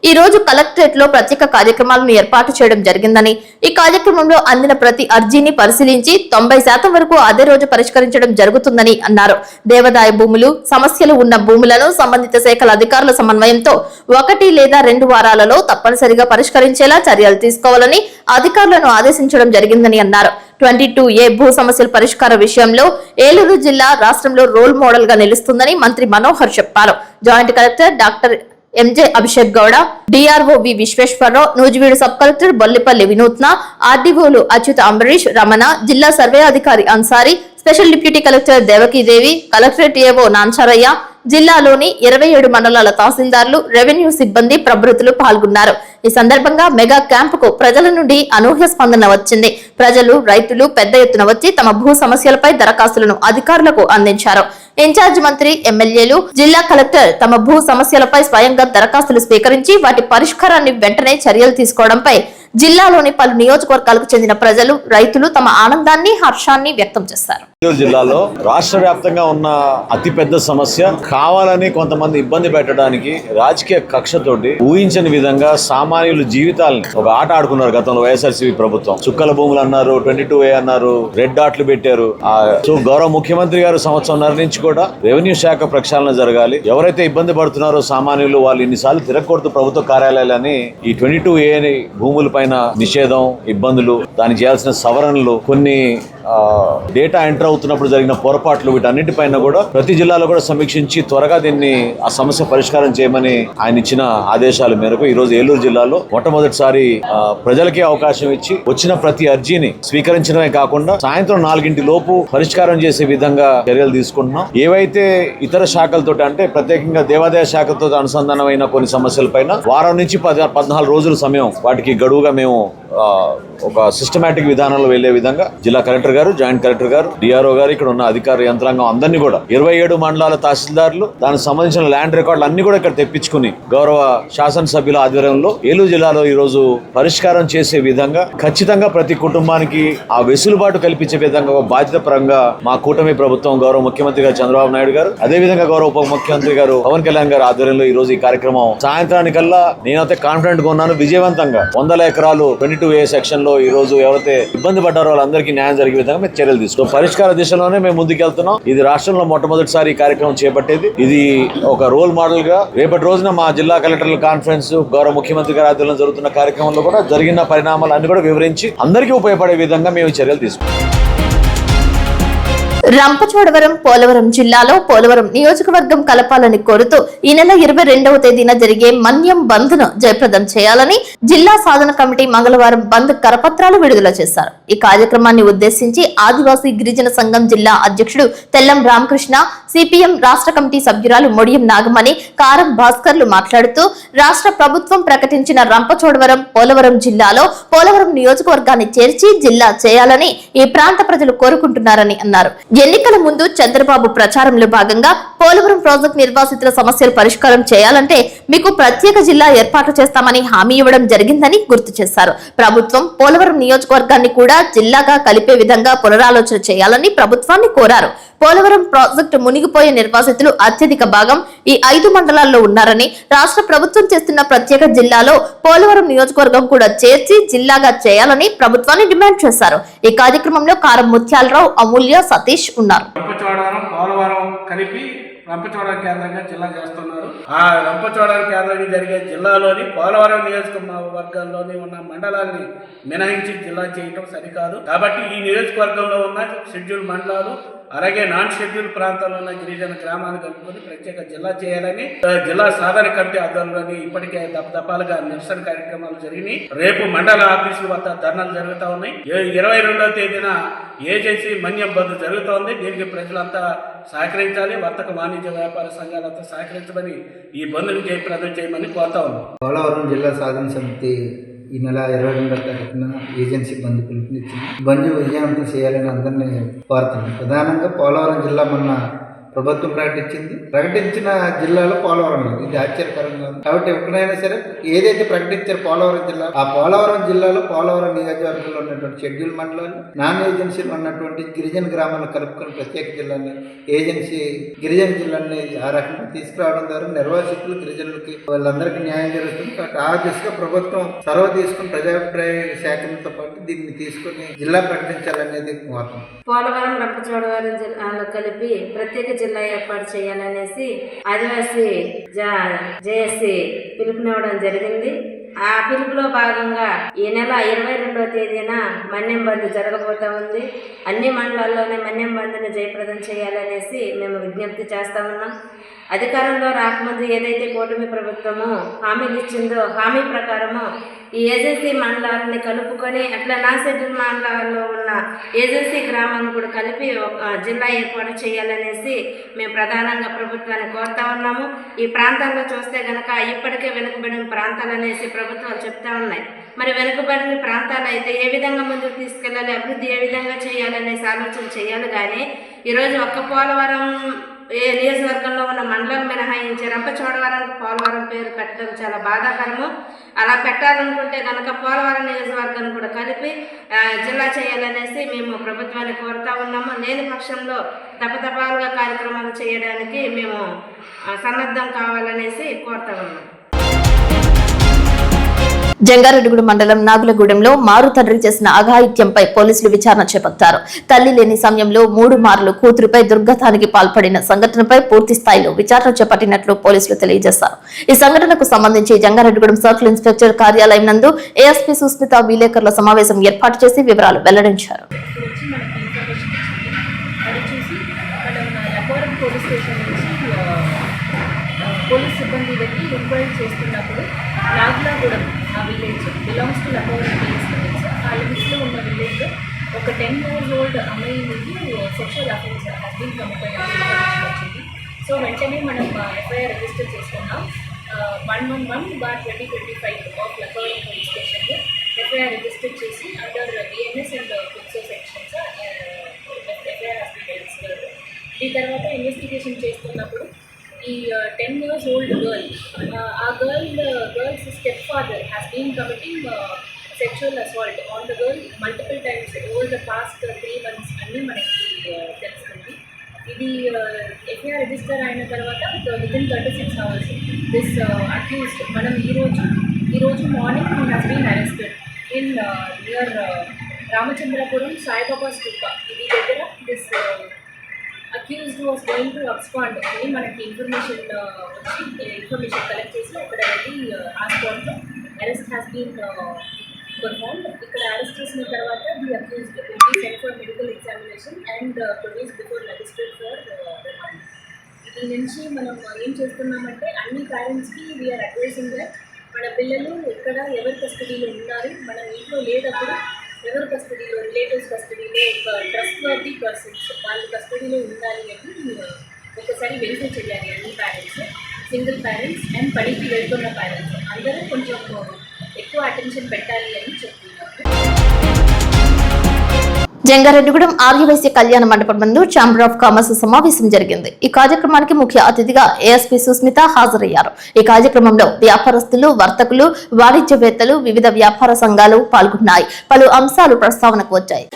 ఈ రోజు కలెక్టరేట్ లో ప్రత్యేక కార్యక్రమాలను ఏర్పాటు చేయడం జరిగిందని, ఈ కార్యక్రమంలో అందిన ప్రతి అర్జీని పరిశీలించి 90% వరకు అదే రోజు పరిష్కరించడం జరుగుతుందని అన్నారు. దేవాదాయ భూములు, సమస్యలు ఉన్న భూములను సంబంధిత శాఖల అధికారుల సమన్వయంతో 1 లేదా 2 వారాలలో తప్పనిసరిగా పరిష్కరించేలా చర్యలు తీసుకోవాలని అధికారులను ఆదేశించడం జరిగిందని అన్నారు. 22A భూ సమస్యల పరిష్కార విషయంలో ఏలూరు జిల్లా రాష్ట్రంలో రోల్ మోడల్ గా నిలుస్తుందని మంత్రి మనోహర్ చెప్పారు. Joint collector doctor MJ Abhishek Gowda, DRO V Visweswararao, Nuzvid sub collector Bollipalli Vinutna, ఆర్డీఓలు అచ్యుత అంబరీష్, రమణ, జిల్లా సర్వే అధికారి Ansari, special deputy collector Devakidevi, collectorate AO Nancharaiah, జిల్లాలోని 27 మండలాల తహసీల్దార్లు, రెవెన్యూ సిబ్బంది ప్రభృతులు పాల్గొన్నారు. ఈ సందర్భంగా మెగా క్యాంపుకు ప్రజల నుండి అనూహ్య స్పందన వచ్చింది. ప్రజలు, రైతులు పెద్ద ఎత్తున వచ్చి తమ భూ సమస్యలపై దరఖాస్తులను అధికారులకు అందించారు. ఇన్ఛార్జ్ మంత్రి, ఎమ్మెల్యేలు, జిల్లా కలెక్టర్ తమ భూ సమస్యలపై స్వయంగా దరఖాస్తులు స్వీకరించి వాటి పరిష్కారాన్ని వెంటనే చర్యలు తీసుకోవడంపై జిల్లాలోని పలు నియోజకవర్గాలకు చెందిన ప్రజలు, రైతులు తమ ఆనందాన్ని, హర్షాన్ని వ్యక్తం చేశారు. ఏలూరు జిల్లాలో రాష్ట్ర వ్యాప్తంగా ఉన్న అతిపెద్ద సమస్య, కావాలని కొంతమంది ఇబ్బంది పెట్టడానికి రాజకీయ కక్షతోటి ఊహించని విధంగా సామాన్యుల జీవితాలని ఒక ఆట ఆడుకున్నారు గతంలో వైఎస్ఆర్సీపీ ప్రభుత్వం. చుక్కల భూములు అన్నారు, 22A అన్నారు, రెడ్ డాట్లు పెట్టారు. సో గౌరవ ముఖ్యమంత్రి గారు సంవత్సరంన్నర నుంచి కూడా రెవెన్యూ శాఖ ప్రక్షాళన జరగాలి, ఎవరైతే ఇబ్బంది పడుతున్నారో సామాన్యులు వాళ్ళు ఇన్నిసార్లు తిరగకూడదు ప్రభుత్వ కార్యాలయాలని, ఈ 22A భూముల పైన నిషేధం, ఇబ్బందులు, దానికి చేయాల్సిన సవరణలు, కొన్ని డేటా ఎంటర్ అవుతున్నప్పుడు జరిగిన పొరపాట్లు, వీటన్నిటిపైన కూడా ప్రతి జిల్లాలో కూడా సమీక్షించి త్వరగా దీన్ని ఆ సమస్య పరిష్కారం చేయమని ఆయన ఇచ్చిన ఆదేశాల మేరకు ఈ రోజు ఏలూరు జిల్లాలో మొట్టమొదటిసారి ప్రజలకే అవకాశం ఇచ్చి వచ్చిన ప్రతి అర్జీని స్వీకరించడమే కాకుండా సాయంత్రం 4 లోపు పరిష్కారం చేసే విధంగా చర్యలు తీసుకుంటున్నాం. ఏవైతే ఇతర శాఖలతో అంటే ప్రత్యేకంగా దేవాదాయ శాఖతో అనుసంధానమైన కొన్ని సమస్యలపైన వారం నుంచి 14 రోజుల సమయం వాటికి గడువుగా మేము ఒక సిస్టమేటిక్ విధానంలో వెళ్లే విధంగా జిల్లా కలెక్టర్ గారు, జాయింట్ కలెక్టర్ గారు, డిఆర్ఓ గారు, ఇక్కడ ఉన్న అధికార యంత్రాంగం అందరినీ కూడా 27 మండలాల తహసీల్దార్లు, దానికి సంబంధించిన ల్యాండ్ రికార్డులు అన్ని కూడా ఇక్కడ తెప్పించుకుని గౌరవ శాసనసభ్యుల ఆధ్వర్యంలో ఏలూరు జిల్లాలో ఈ రోజు పరిష్కారం చేసే విధంగా ఖచ్చితంగా ప్రతి కుటుంబానికి ఆ వెసులుబాటు కల్పించే విధంగా ఒక బాధ్యత పరంగా మా కూటమి ప్రభుత్వం, గౌరవ ముఖ్యమంత్రి గారు చంద్రబాబు నాయుడు గారు, అదేవిధంగా గౌరవ ఉప ముఖ్యమంత్రి గారు పవన్ కళ్యాణ్ గారు ఆధ్వర్యంలో ఈ రోజు ఈ కార్యక్రమం సాయంత్రానికల్లా నేనైతే కాన్ఫిడెంట్ గా ఉన్నాను, విజయవంతంగా 100 ఎకరాలు 22A సెక్షన్ లో ఈ రోజు ఎవరైతే ఇబ్బంది పడ్డారో వాళ్ళందరికీ న్యాయం జరిగే విధంగా మేము చర్యలు తీసుకుంటాం. పరిష్కార దిశలోనే మేము ముందుకెళ్తున్నాం. ఇది రాష్ట్రంలో మొట్టమొదటిసారి ఈ కార్యక్రమం చేపట్టేది. ఇది ఒక రోల్ మోడల్ గా రేపటి రోజున మా జిల్లా కలెక్టర్ల కాన్ఫరెన్స్, గౌరవ ముఖ్యమంత్రి గారి ఆధ్వర్యంలో జరుగుతున్న కార్యక్రమంలో కూడా జరిగిన పరిణామాలు అన్ని కూడా వివరించి అందరికీ ఉపయోగపడే విధంగా మేము చర్యలు తీసుకుంటాం. రంపచోడవరం, పోలవరం జిల్లాలో పోలవరం నియోజకవర్గం కలపాలని కోరుతూ ఈ నెల 22వ తేదీన జరిగే మన్యం బంద్ ను జయప్రదం చేయాలని జిల్లా సాధన కమిటీ మంగళవారం బంద్ కరపత్రాలు విడుదల చేశారు. ఈ కార్యక్రమాన్ని ఉద్దేశించి ఆదివాసీ గిరిజన సంఘం జిల్లా అధ్యక్షుడు తెల్లం రామకృష్ణ, సిపిఎం రాష్ట్ర కమిటీ సభ్యురాలు మొడియం నాగమణి, కారం భాస్కర్లు మాట్లాడుతూ రాష్ట్ర ప్రభుత్వం ప్రకటించిన రంపచోడవరం, పోలవరం జిల్లాలో పోలవరం నియోజకవర్గాన్ని చేర్చి జిల్లా చేయాలని ఈ ప్రాంత ప్రజలు కోరుకుంటున్నారని అన్నారు. ఎన్నికల ముందు చంద్రబాబు ప్రచారంలో భాగంగా పోలవరం ప్రాజెక్టు నిర్వాసితుల సమస్యలు పరిష్కారం చేయాలంటే మీకు ప్రత్యేక జిల్లా ఏర్పాటు చేస్తామని హామీ ఇవ్వడం జరిగిందని గుర్తు చేశారు. ప్రభుత్వం పోలవరం నియోజకవర్గాన్ని కూడా జిల్లాగా కలిపే విధంగా పునరాలోచన చేయాలని ప్రభుత్వాన్ని కోరారు. పోలవరం ప్రాజెక్టు మునిగిపోయే నిర్వాసితులు అత్యధిక భాగం ఈ 5 మండలాల్లో ఉన్నారని, రాష్ట్ర ప్రభుత్వం చేస్తున్న ప్రత్యేక జిల్లాలో పోలవరం నియోజకవర్గం కూడా చేర్చి జిల్లాగా చేయాలని ప్రభుత్వాన్ని డిమాండ్ చేశారు. ఈ కార్యక్రమంలో కారం ముత్యాలరావు, అమూల్య, సతీష్ ఉన్నారు. రంపచోడవరం, పోలవరం కలిపి రంపచోడవరం కేంద్రంగా జిల్లా చేస్తున్నారు. ఆ రంపచోడవరం కేంద్రంగా జరిగే జిల్లాలోని పోలవరం నియోజకవర్గంలోని ఉన్న మండలాన్ని మినహాయించి జిల్లా చేయటం సరికాదు. కాబట్టి ఈ నియోజకవర్గంలో ఉన్న షెడ్యూల్ మండలాలు, అలాగే నాన్ షెడ్యూల్ ప్రాంతాల్లో ఉన్న గిరిజన గ్రామాలను కలుపుకొని ప్రత్యేక జిల్లా చేయాలని జిల్లా సాధన కమిటీ ఆధ్వర్యంలోని ఇప్పటికే దఫాలుగా నిరసన కార్యక్రమాలు జరిగినాయి. రేపు మండల ఆఫీసుల వద్ద ధర్నాలు జరుగుతూ ఉన్నాయి. 22వ తేదీన ఏజెన్సీ మన్యం బంద్ జరుగుతోంది. దీనికి ప్రజలంతా సహకరించాలి. వర్తక వాణిజ్య వ్యాపార సంఘాలంతా సహకరించమని ఈ బంద్ను జయప్రదం చేయమని కోరుతా ఉన్నాం. పోలవరం జిల్లా సాధన సమితి ఈ నెల 22వ తారీఖున ఏజెన్సీ బంద్ పిలుపునిచ్చింది. బంద్ విజయవంతం చేయాలని అందరినీ కోరుతున్నాం. ప్రధానంగా పోలవరం జిల్లా మొన్న ప్రభుత్వం ప్రకటించిన జిల్లాలో పోలవరం లేదు. ఇది ఆశ్చర్యకరంగా ఉంది. కాబట్టి ఎప్పుడైనా సరే ఏదైతే ప్రకటించారో పోలవరం జిల్లా, ఆ పోలవరం జిల్లాలో పోలవరం నియోజకవర్గంలో ఉన్నటువంటి షెడ్యూల్ మండలాలు, నాన్ ఏజెన్సీలో ఉన్నటువంటి గిరిజన గ్రామాలను కలుపుకొని ప్రత్యేక జిల్లాని, ఏజెన్సీ గిరిజన జిల్లాని ఆ రకంగా తీసుకురావడం ద్వారా నిర్వాసితులు, గిరిజనులకి వాళ్ళందరికీ న్యాయం జరుగుతుంది. కాబట్టి ఆ దిశగా ప్రభుత్వం చొరవ తీసుకుని ప్రజాభిప్రాయ సేకరణతో పాటు దీన్ని తీసుకుని జిల్లా ప్రకటించాలనేది కోరుతాం. పోలవరం, రంపచోడవరం జిల్లాలో కలిపి ప్రత్యేక జిల్లా ఏర్పాటు చేయాలనేసి ఆదివాసీ జేఏసీ పిలుపునివ్వడం జరిగింది. ఆ పిలుపులో భాగంగా ఈ నెల 22వ తేదీన మన్యం బంద్ జరగబోతా ఉంది. అన్ని మండలాల్లోనే మన్యం బంద్ని జయప్రదం చేయాలనేసి మేము విజ్ఞప్తి చేస్తా ఉన్నాం. అధికారంలో రాకముందు ఏదైతే కూటమి ప్రభుత్వము హామీలు ఇచ్చిందో హామీ ప్రకారము ఈ ఏజెన్సీ మండలాలని కలుపుకొని అట్లా నా షెడ్యూల్ మండలాల్లో ఉన్న ఏజెన్సీ గ్రామాలను కూడా కలిపి జిల్లా ఏర్పాటు చేయాలనేసి మేము ప్రధానంగా ప్రభుత్వాన్ని కోరుతా ఉన్నాము. ఈ ప్రాంతాల్లో చూస్తే గనక ఇప్పటికే వెనుకబడిన ప్రాంతాలు అనేసి ప్రభుత్వాలు చెప్తా ఉన్నాయి. మరి వెనుకబడిన ప్రాంతాలు అయితే ఏ విధంగా ముందుకు తీసుకెళ్ళాలి, అభివృద్ధి ఏ విధంగా చేయాలనేసి ఆలోచన చేయాలి. కానీ ఈరోజు ఒక్క పోలవరం నియోజకవర్గంలో ఉన్న మండలం మినహాయించి రంపచోడవరానికి పోలవరం పేరు పెట్టడం చాలా బాధాకరము. అలా పెట్టాలనుకుంటే కనుక పోలవరం నియోజకవర్గాన్ని కూడా కలిపి జిల్లా చేయాలనేసి మేము ప్రభుత్వాన్ని కోరుతా ఉన్నాము. లేని పక్షంలో దఫాలుగా కార్యక్రమాలు చేయడానికి మేము సన్నద్ధం కావాలనేసి కోరుతా ఉన్నాం. జంగారెడ్డిగూడెం మండలం నాగులగూడెంలో మారు తండ్రి చేసిన అఘాయిత్యంపై పోలీసులు విచారణ చేపట్టారు. తల్లి లేని సమయంలో 3 మార్లు కూతురుపై దుర్గతానికి పాల్పడిన సంఘటనపై పూర్తి స్థాయిలో విచారణ చేపట్టినట్లు పోలీసులు తెలియజేశారు. ఈ సంఘటనకు సంబంధించి జంగారెడ్డిగూడెం సర్కిల్ ఇన్స్పెక్టర్ కార్యాలయం నందు ఏఎస్పీ సుస్మిత విలేకరుల సమావేశం ఏర్పాటు చేసి వివరాలు వెల్లడించారు. పోలీస్ సిబ్బంది వెళ్ళి ఎంక్వైరీ చేస్తున్నప్పుడు నాగులాగూడెం ఆ village belongs to Lapovaram police village. ఆ లిమిట్స్లో ఉన్న విలేజ్ ఒక 10 years old అమ్మాయి నుండి సెక్షువల్ అఫెన్స్ హస్బెండ్ కమిపోయినట్టు వచ్చింది. సో వెంటనే మనం ఎఫ్ఐఆర్ రిజిస్టర్ చేసుకున్నాం 111/2025 ఆఫ్ లపోవరం పోలీస్ స్టేషన్లో. ఎఫ్ఐఆర్ రిజిస్టర్ చేసి under BNS and POCSO sections FIR has been registered. దీని తర్వాత ఇన్వెస్టిగేషన్ చేస్తున్నప్పుడు ఈ 10 years old girl, ఆ girl's stepfather has been committing sexual assault on the girl multiple times over the past 3 months అన్నీ మనకి తెలుస్తుంది. ఇది ఎఫ్ఐఆర్ రిజిస్టర్ అయిన తర్వాత వితిన్ 36 hours దిస్ అక్యూజ్డ్ మనం ఈరోజు morning he has been arrested in near Ramachandrapuram Saibaba స్తూప. ఇది దగ్గర this accused was going to abscond అని మనకి ఇన్ఫర్మేషన్ కలెక్ట్ చేసి అక్కడ వెళ్ళి ఆ స్పాట్లో అరెస్ట్ హ్యాస్ బీన్ పర్ఫార్మ్డ్. ఇక్కడ అరెస్ట్ చేసిన తర్వాత the accused will be sent for medical examination and produce before magistrate for remand. దీని నుంచి మనం ఏం చేస్తున్నామంటే అన్ని పేరెంట్స్కి వీఆర్ అడ్వైజింగ్ దట్ మన పిల్లలు ఎక్కడ ఎవరి కస్టడీలో ఉన్నారు, మనం ఇంట్లో లేనప్పుడు ఎవరి కస్టడీలో, రిలేటివ్స్ కస్టడీలో, ఒక ట్రస్ట్ వర్తీ పర్సన్స్ వాళ్ళ కస్టడీలో ఉండాలి అని ఒకసారి వెరిఫై చేయాలి. అన్ని పేరెంట్స్, సింగిల్ పేరెంట్స్ అండ్ పనికి వెళ్తున్న పేరెంట్స్ అందరూ కొంచెం ఎక్కువ అటెన్షన్ పెట్టాలి అని చెప్తున్నారు. జంగారెడ్డిగూడెం ఆర్యవైశ్య కళ్యాణ మండపం నందు ఛాంబర్ ఆఫ్ కామర్స్ సమావేశం జరిగింది. ఈ కార్యక్రమానికి ముఖ్య అతిథిగా ఏఎస్పీ సుస్మిత హాజరయ్యారు. ఈ కార్యక్రమంలో వ్యాపారస్తులు, వర్తకులు, వాణిజ్యవేత్తలు, వివిధ వ్యాపార సంఘాలు పాల్గొన్నాయి. పలు అంశాలు ప్రస్తావనకు వచ్చాయి.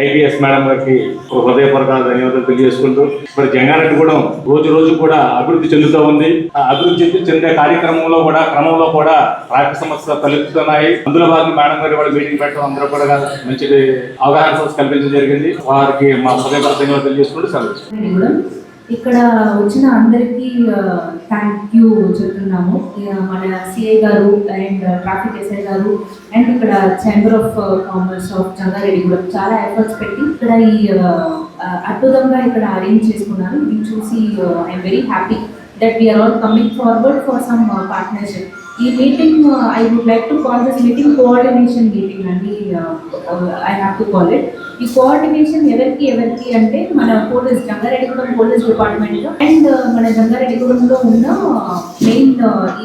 ఐపీఎస్ మేడం గారికి హృదయపూర్వక ధన్యవాదాలు తెలియజేసుకుంటూ మరి జంగారెడ్డిగూడెం రోజు కూడా అభివృద్ధి చెందుతూ ఉంది. ఆ అభివృద్ధి చెందే క్రమంలో కూడా ట్రాఫిక్ సమస్యలు తలెత్తుతున్నాయి. అందులో భాగంగా మేడం గారు కూడా మీటింగ్ పెట్టడం, అందరూ కూడా మంచి అవగాహన కల్పించడం జరిగింది. వారికి మా హృదయపూర్వక ధన్యవాదాలు తెలియజేసుకుంటూ సెలవు. ఇక్కడ వచ్చిన అందరికీ థ్యాంక్ యూ చెప్తున్నాము. మన సిఐ గారు అండ్ ట్రాఫిక్ ఎస్ఐ గారు అండ్ ఇక్కడ chamber of commerce of Jangareddygudem చాలా ఎఫర్ట్స్ పెట్టి ఇక్కడ ఈ అద్భుతంగా ఇక్కడ అరేంజ్ చేసుకున్నారు. ఇది చూసి I'm very happy that we are all coming forward for some partnership. ఈ meeting I would like to call this meeting coordination meeting అని I have to call it. ఈ కోఆర్డినేషన్ ఎవరికి అంటే మన police Jangareddygudem police department and మన జంగారెడ్డిగూడెంలో ఉన్న main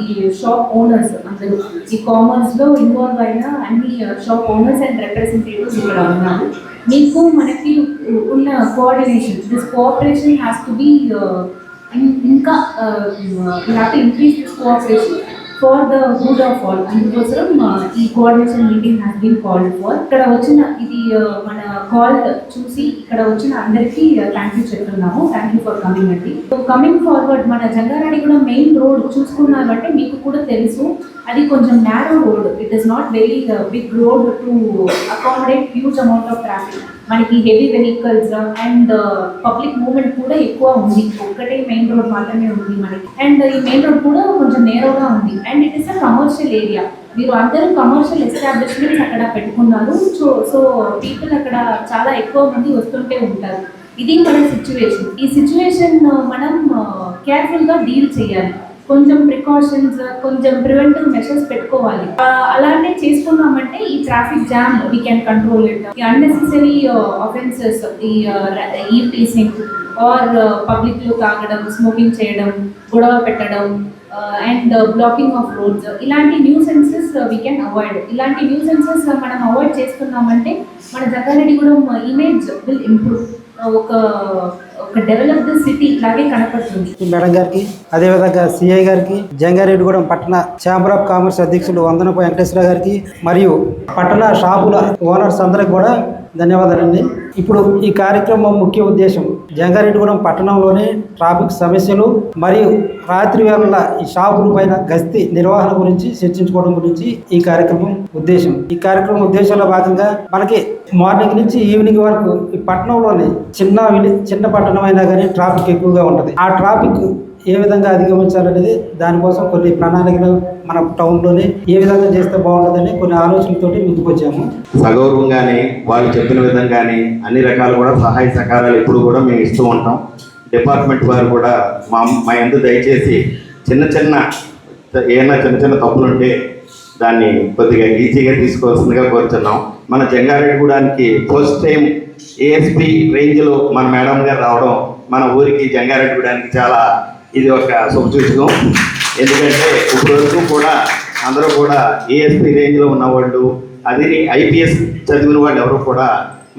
ఈ shop owners అందరూ ఈ కామర్స్ లో ఇన్వాల్వ్ అయిన అన్ని షాప్ ఓనర్స్ అండ్ రిప్రజెంటేటివ్స్ ఇక్కడ ఉన్నారు. మీకు మనకి ఉన్న coordination, this cooperation has to be ఇంకా you have to increase this cooperation for the good of all. అందుకోసం ఈ coordination meeting has been called for. ఇక్కడ వచ్చిన ఇది మన కాల్ చూసి ఇక్కడ వచ్చిన అందరికీ థ్యాంక్ యూ చెప్తున్నాము. థ్యాంక్ యూ ఫర్ కమింగ్ అండి. కమింగ్ ఫార్వర్డ్ మన జంగారెడ్డిగూడెం మెయిన్ రోడ్ చూసుకున్నారంటే మీకు కూడా తెలుసు అది కొంచెం narrow road. It is not very big road to accommodate huge amount of traffic. మనకి heavy vehicles and public movement కూడా ఎక్కువ ఉంది. ఒక్కటే మెయిన్ రోడ్ మాత్రమే ఉంది మనకి. అండ్ ఈ మెయిన్ రోడ్ కూడా కొంచెం నేరోగా ఉంది. And it is a commercial area. మీరు అందరూ కమర్షియల్ ఎస్టాబ్లిష్మెంట్స్ అక్కడ పెట్టుకున్నారు. సో పీపుల్ అక్కడ చాలా ఎక్కువ మంది వస్తుంటే ఉంటారు. ఇది మన సిచ్యువేషన్. ఈ సిచ్యువేషన్ మనం కేర్ఫుల్గా డీల్ చేయాలి. కొంచెం ప్రికాషన్స్, కొంచెం ప్రివెంటివ్ మెషర్స్ పెట్టుకోవాలి. అలాంటి చేసుకున్నామంటే ఈ traffic jam we can control it. ఈ అన్నెసెసరీ ఆఫెన్సెస్, ఈ ఈవ్టీసింగ్ ఆర్ పబ్లిక్లో తాగడం, స్మోకింగ్ చేయడం, గొడవ పెట్టడం అండ్ బ్లాకింగ్ ఆఫ్ రోడ్స్, ఇలాంటి న్యూసెన్సెస్ వీ కెన్ అవాయిడ్. ఇలాంటి న్యూసెన్సెస్ మనం అవాయిడ్ చేసుకున్నామంటే మన జంగారెడ్డిగూడెం ఇమేజ్ విల్ ఇంప్రూవ్. ఒక డెవలప్డ్ సిటీ లాగే కనపడుతుంది. మేడం గారికి, అదేవిధంగా సిఐ గారికి, జంగారెడ్డిగూడెం పట్టణ ఛాంబర్ ఆఫ్ కామర్స్ అధ్యక్షులు వందనపు వెంకటేశ్వర గారికి మరియు పట్టణ షాపుల ఓనర్స్ అందరికి కూడా ధన్యవాదాలండి. ఇప్పుడు ఈ కార్యక్రమం ముఖ్య ఉద్దేశం జంగారెడ్డిగూడెం పట్టణంలోని ట్రాఫిక్ సమస్యలు మరియు రాత్రి వేళ ఈ షాపుల పైన గస్తీ నిర్వహణ గురించి చర్చించుకోవడం గురించి ఈ కార్యక్రమం ఉద్దేశం. ఈ కార్యక్రమం ఉద్దేశంలో భాగంగా మనకి మార్నింగ్ నుంచి ఈవినింగ్ వరకు ఈ పట్టణంలోని చిన్న పట్టణం అయినా కానీ ట్రాఫిక్ ఎక్కువగా ఉంటుంది. ఆ ట్రాఫిక్ ఏ విధంగా అధిగమించాలనేది దానికోసం కొన్ని ప్రణాళికలు మన టౌన్లోనే ఏ విధంగా చేస్తే బాగుంటుందని కొన్ని ఆలోచనలతోటి ముందుకు వచ్చాము. సగౌరవంగానే వాళ్ళు చెప్పిన విధంగానే అన్ని రకాలు కూడా సహాయ సహకారాలు ఎప్పుడు కూడా మేము ఇస్తూ ఉంటాం. డిపార్ట్మెంట్ వారు కూడా మా యందు దయచేసి చిన్న ఏమైనా చిన్న చిన్న తప్పులు ఉంటే దాన్ని కొద్దిగా ఈజీగా తీసుకోవాల్సిందిగా కోరుతున్నాం. మన జంగారెడ్డిగూడానికి ఫస్ట్ టైం ఏఎస్పీ రేంజ్లో మన మేడం గారు రావడం మన ఊరికి జంగారెడ్డిగూడానికి చాలా ఇది ఒక శుభసూచకం. ఎందుకంటే ఇప్పటివరకు కూడా అందరూ కూడా ఏఎస్పీ రేంజ్లో ఉన్నవాళ్ళు, అది ఐపీఎస్ చదివిన వాళ్ళు ఎవరు కూడా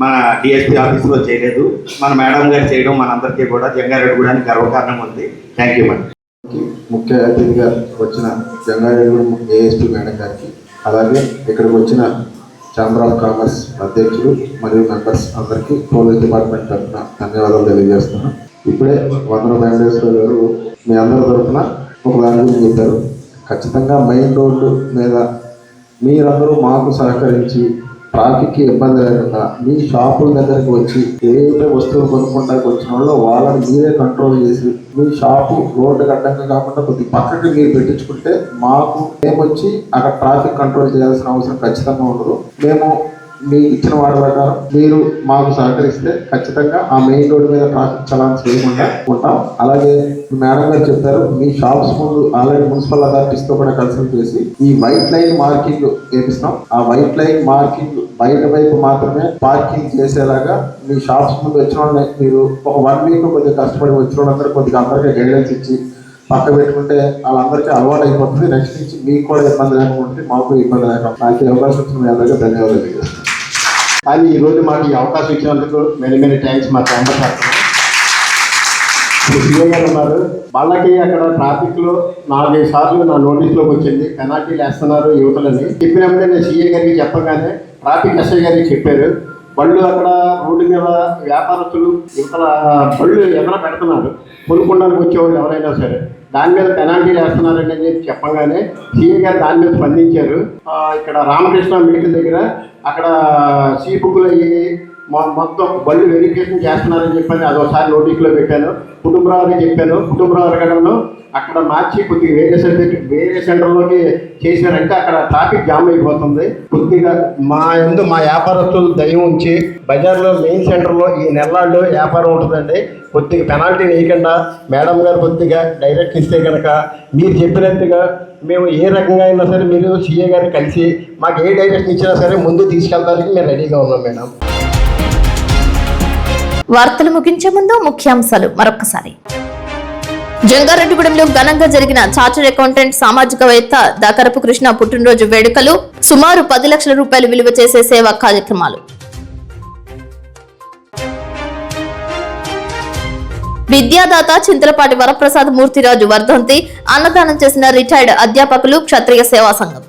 మన డిఎస్పీ ఆఫీస్లో చేయలేదు. మన మేడం గారు చేయడం మనందరికీ కూడా జంగారెడ్డిగూడానికి గర్వకారణం ఉంది. Thank you madam. ముఖ్య అతిథిగా వచ్చిన జంగారెడ్డిగూడెం ఏఎస్పీ మేడం గారికి, అలాగే ఇక్కడికి వచ్చిన ఛాంబర్ ఆఫ్ కామర్స్ అధ్యక్షులు మరియు మెంబర్స్ అందరికీ పోలీస్ డిపార్ట్మెంట్ తరఫున ధన్యవాదాలు తెలియజేస్తున్నాను. ఇప్పుడే వందన వెంకటేశ్వర గారు మీ అందరి తరఫున ఒక దాని గురించి చెప్పారు. ఖచ్చితంగా మెయిన్ రోడ్డు మీద మీరందరూ మాకు సహకరించి ట్రాఫిక్కి ఇబ్బంది లేకుండా మీ షాపుల దగ్గరికి వచ్చి ఏదైతే వస్తువులు కొనుక్కోవడానికి వచ్చిన వాళ్ళు వాళ్ళని మీరే కంట్రోల్ చేసి మీ షాపు రోడ్డు అడ్డంగా కాకుండా కొద్ది పక్కకి మీరు పెట్టించుకుంటే మాకు వచ్చి అక్కడ ట్రాఫిక్ కంట్రోల్ చేయాల్సిన అవసరం ఖచ్చితంగా ఉండదు. మేము మీ ఇచ్చిన వాటి ప్రకారం మీరు మాకు సహకరిస్తే ఖచ్చితంగా ఆ మెయిన్ రోడ్డు మీద ట్రాఫిక్ చలాన్స్ చేయకుండా ఉంటాం. అలాగే మేడం గారు చెప్పారు, మీ షాప్స్ ముందు ఆల్రెడీ మున్సిపల్ అథారిటీస్తో కూడా కన్సల్ట్ చేసి ఈ వైట్ లైన్ మార్కింగ్ వేపిస్తాం. ఆ వైట్ లైన్ మార్కింగ్ బయట వైపు మాత్రమే పార్కింగ్ చేసేలాగా మీ షాప్స్ ముందు వచ్చిన వాళ్ళని మీరు ఒక 1 వీక్ కొద్దిగా కష్టపడి వచ్చిన వాళ్ళందరూ కొద్దిగా అందరికీ గైడెన్స్ ఇచ్చి పక్క పెట్టుకుంటే వాళ్ళందరికీ అలవాటు అయిపోతుంది. నెక్స్ట్ నుంచి మీకు కూడా ఇబ్బంది లేకుండా మాకు ఇబ్బంది లేకుండా నాకు అవకాశం ఇచ్చిన మీ అందరికీ ధన్యవాదాలు తెలియజేస్తాను. కానీ ఈరోజు మాకు ఈ అవకాశం ఇచ్చినందుకు మెనీ థ్యాంక్స్ మా ఛాంబర్ తరఫున. సీఏ గారు ఉన్నారు, వాళ్ళకి అక్కడ ట్రాఫిక్లో 4-5 సార్లు నా నోటీస్లోకి వచ్చింది, పెనాల్టీలు వేస్తున్నారు యువతలని చెప్పినప్పుడే నేను సీఏ గారికి చెప్పగానే ట్రాఫిక్ ఎస్ఐ గారికి చెప్పారు. బళ్ళు అక్కడ రోడ్డు మీద వ్యాపారస్తులు యువతల బళ్ళు ఎదుర పెడుతున్నారు, కొనుక్కోడానికి వచ్చేవాళ్ళు ఎవరైనా సరే దాని మీద పెనాల్టీలు వేస్తున్నారండి అని చెప్పి చెప్పగానే సీఏ గారు దాని మీద స్పందించారు. ఇక్కడ రామకృష్ణ మెడికల్ దగ్గర అక్కడ సీ బుక్లు అయ్యి మొత్తం బళ్ళు వెరిఫికేషన్ చేస్తున్నారని చెప్పని అదొకసారి నోటీస్లో పెట్టాను. కుటుంబరావుకి చెప్పాను, కుటుంబరావు అడగడంలో అక్కడ మార్చి కొద్దిగా వేరే సెంటర్లోకి చేశారంటే అక్కడ ట్రాఫిక్ జామ్ అయిపోతుంది. కొద్దిగా మా వ్యాపారస్తులు దయ ఉంచి బజార్లో మెయిన్ సెంటర్లో ఈ నెల్లాళ్ళు వ్యాపారం ఉంటుందండి, కొద్దిగా పెనాల్టీ వేయకుండా మేడం గారు కొద్దిగా డైరెక్ట్ ఇస్తే కనుక మీరు చెప్పినట్టుగా మేము ఏ రకంగా అయినా సరే మీరు సీఏ గారు కలిసి మాకు ఏ డైరెక్షన్ ఇచ్చినా సరే ముందు తీసుకెళ్ళడానికి మేము రెడీగా ఉన్నాం మేడం. వార్తలు ముగించే ముందు ముఖ్యాంశాలు మరొకసారి. జంగారెడ్డిగూడెంలో ఘనంగా జరిగిన చార్టర్డ్ అకౌంటెంట్ సామాజికవేత్త దాకరపు కృష్ణ పుట్టినరోజు వేడుకలు, సుమారు 10 లక్షల రూపాయలు విలువ చేసే సేవా కార్యక్రమాలు. విద్యాదాత చింతలపాటి వరప్రసాద్ మూర్తిరాజు వర్ధంతి, అన్నదానం చేసిన రిటైర్డ్ అధ్యాపకులు క్షత్రియ సేవా సంఘం.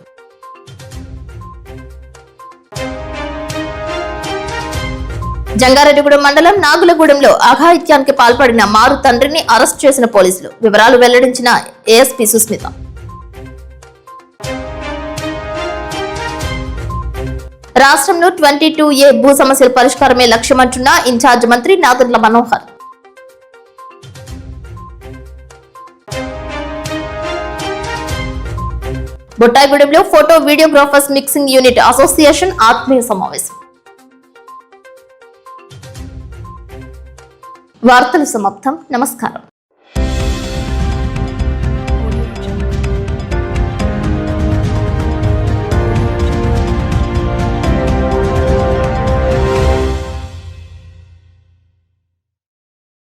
జంగారెడ్డిగూడెం మండలం నాగులగూడెంలో అఘాయిత్యానికి పాల్పడిన మారు తండ్రిని అరెస్ట్ చేసిన పోలీసులు, వివరాలు వెల్లడించిన ఏఎస్పీ సుస్మిత. రాష్ట్రంలో 22A భూ సమస్యల పరిష్కారమే లక్ష్యమంటున్న ఇన్ఛార్జ్ మంత్రి నాదెండ్ల మనోహర్. బొట్టాయిగూడెంలో photo videographers mixing unit association ఆత్మీయ సమావేశం. వార్తలు సమాప్తం. నమస్కారం.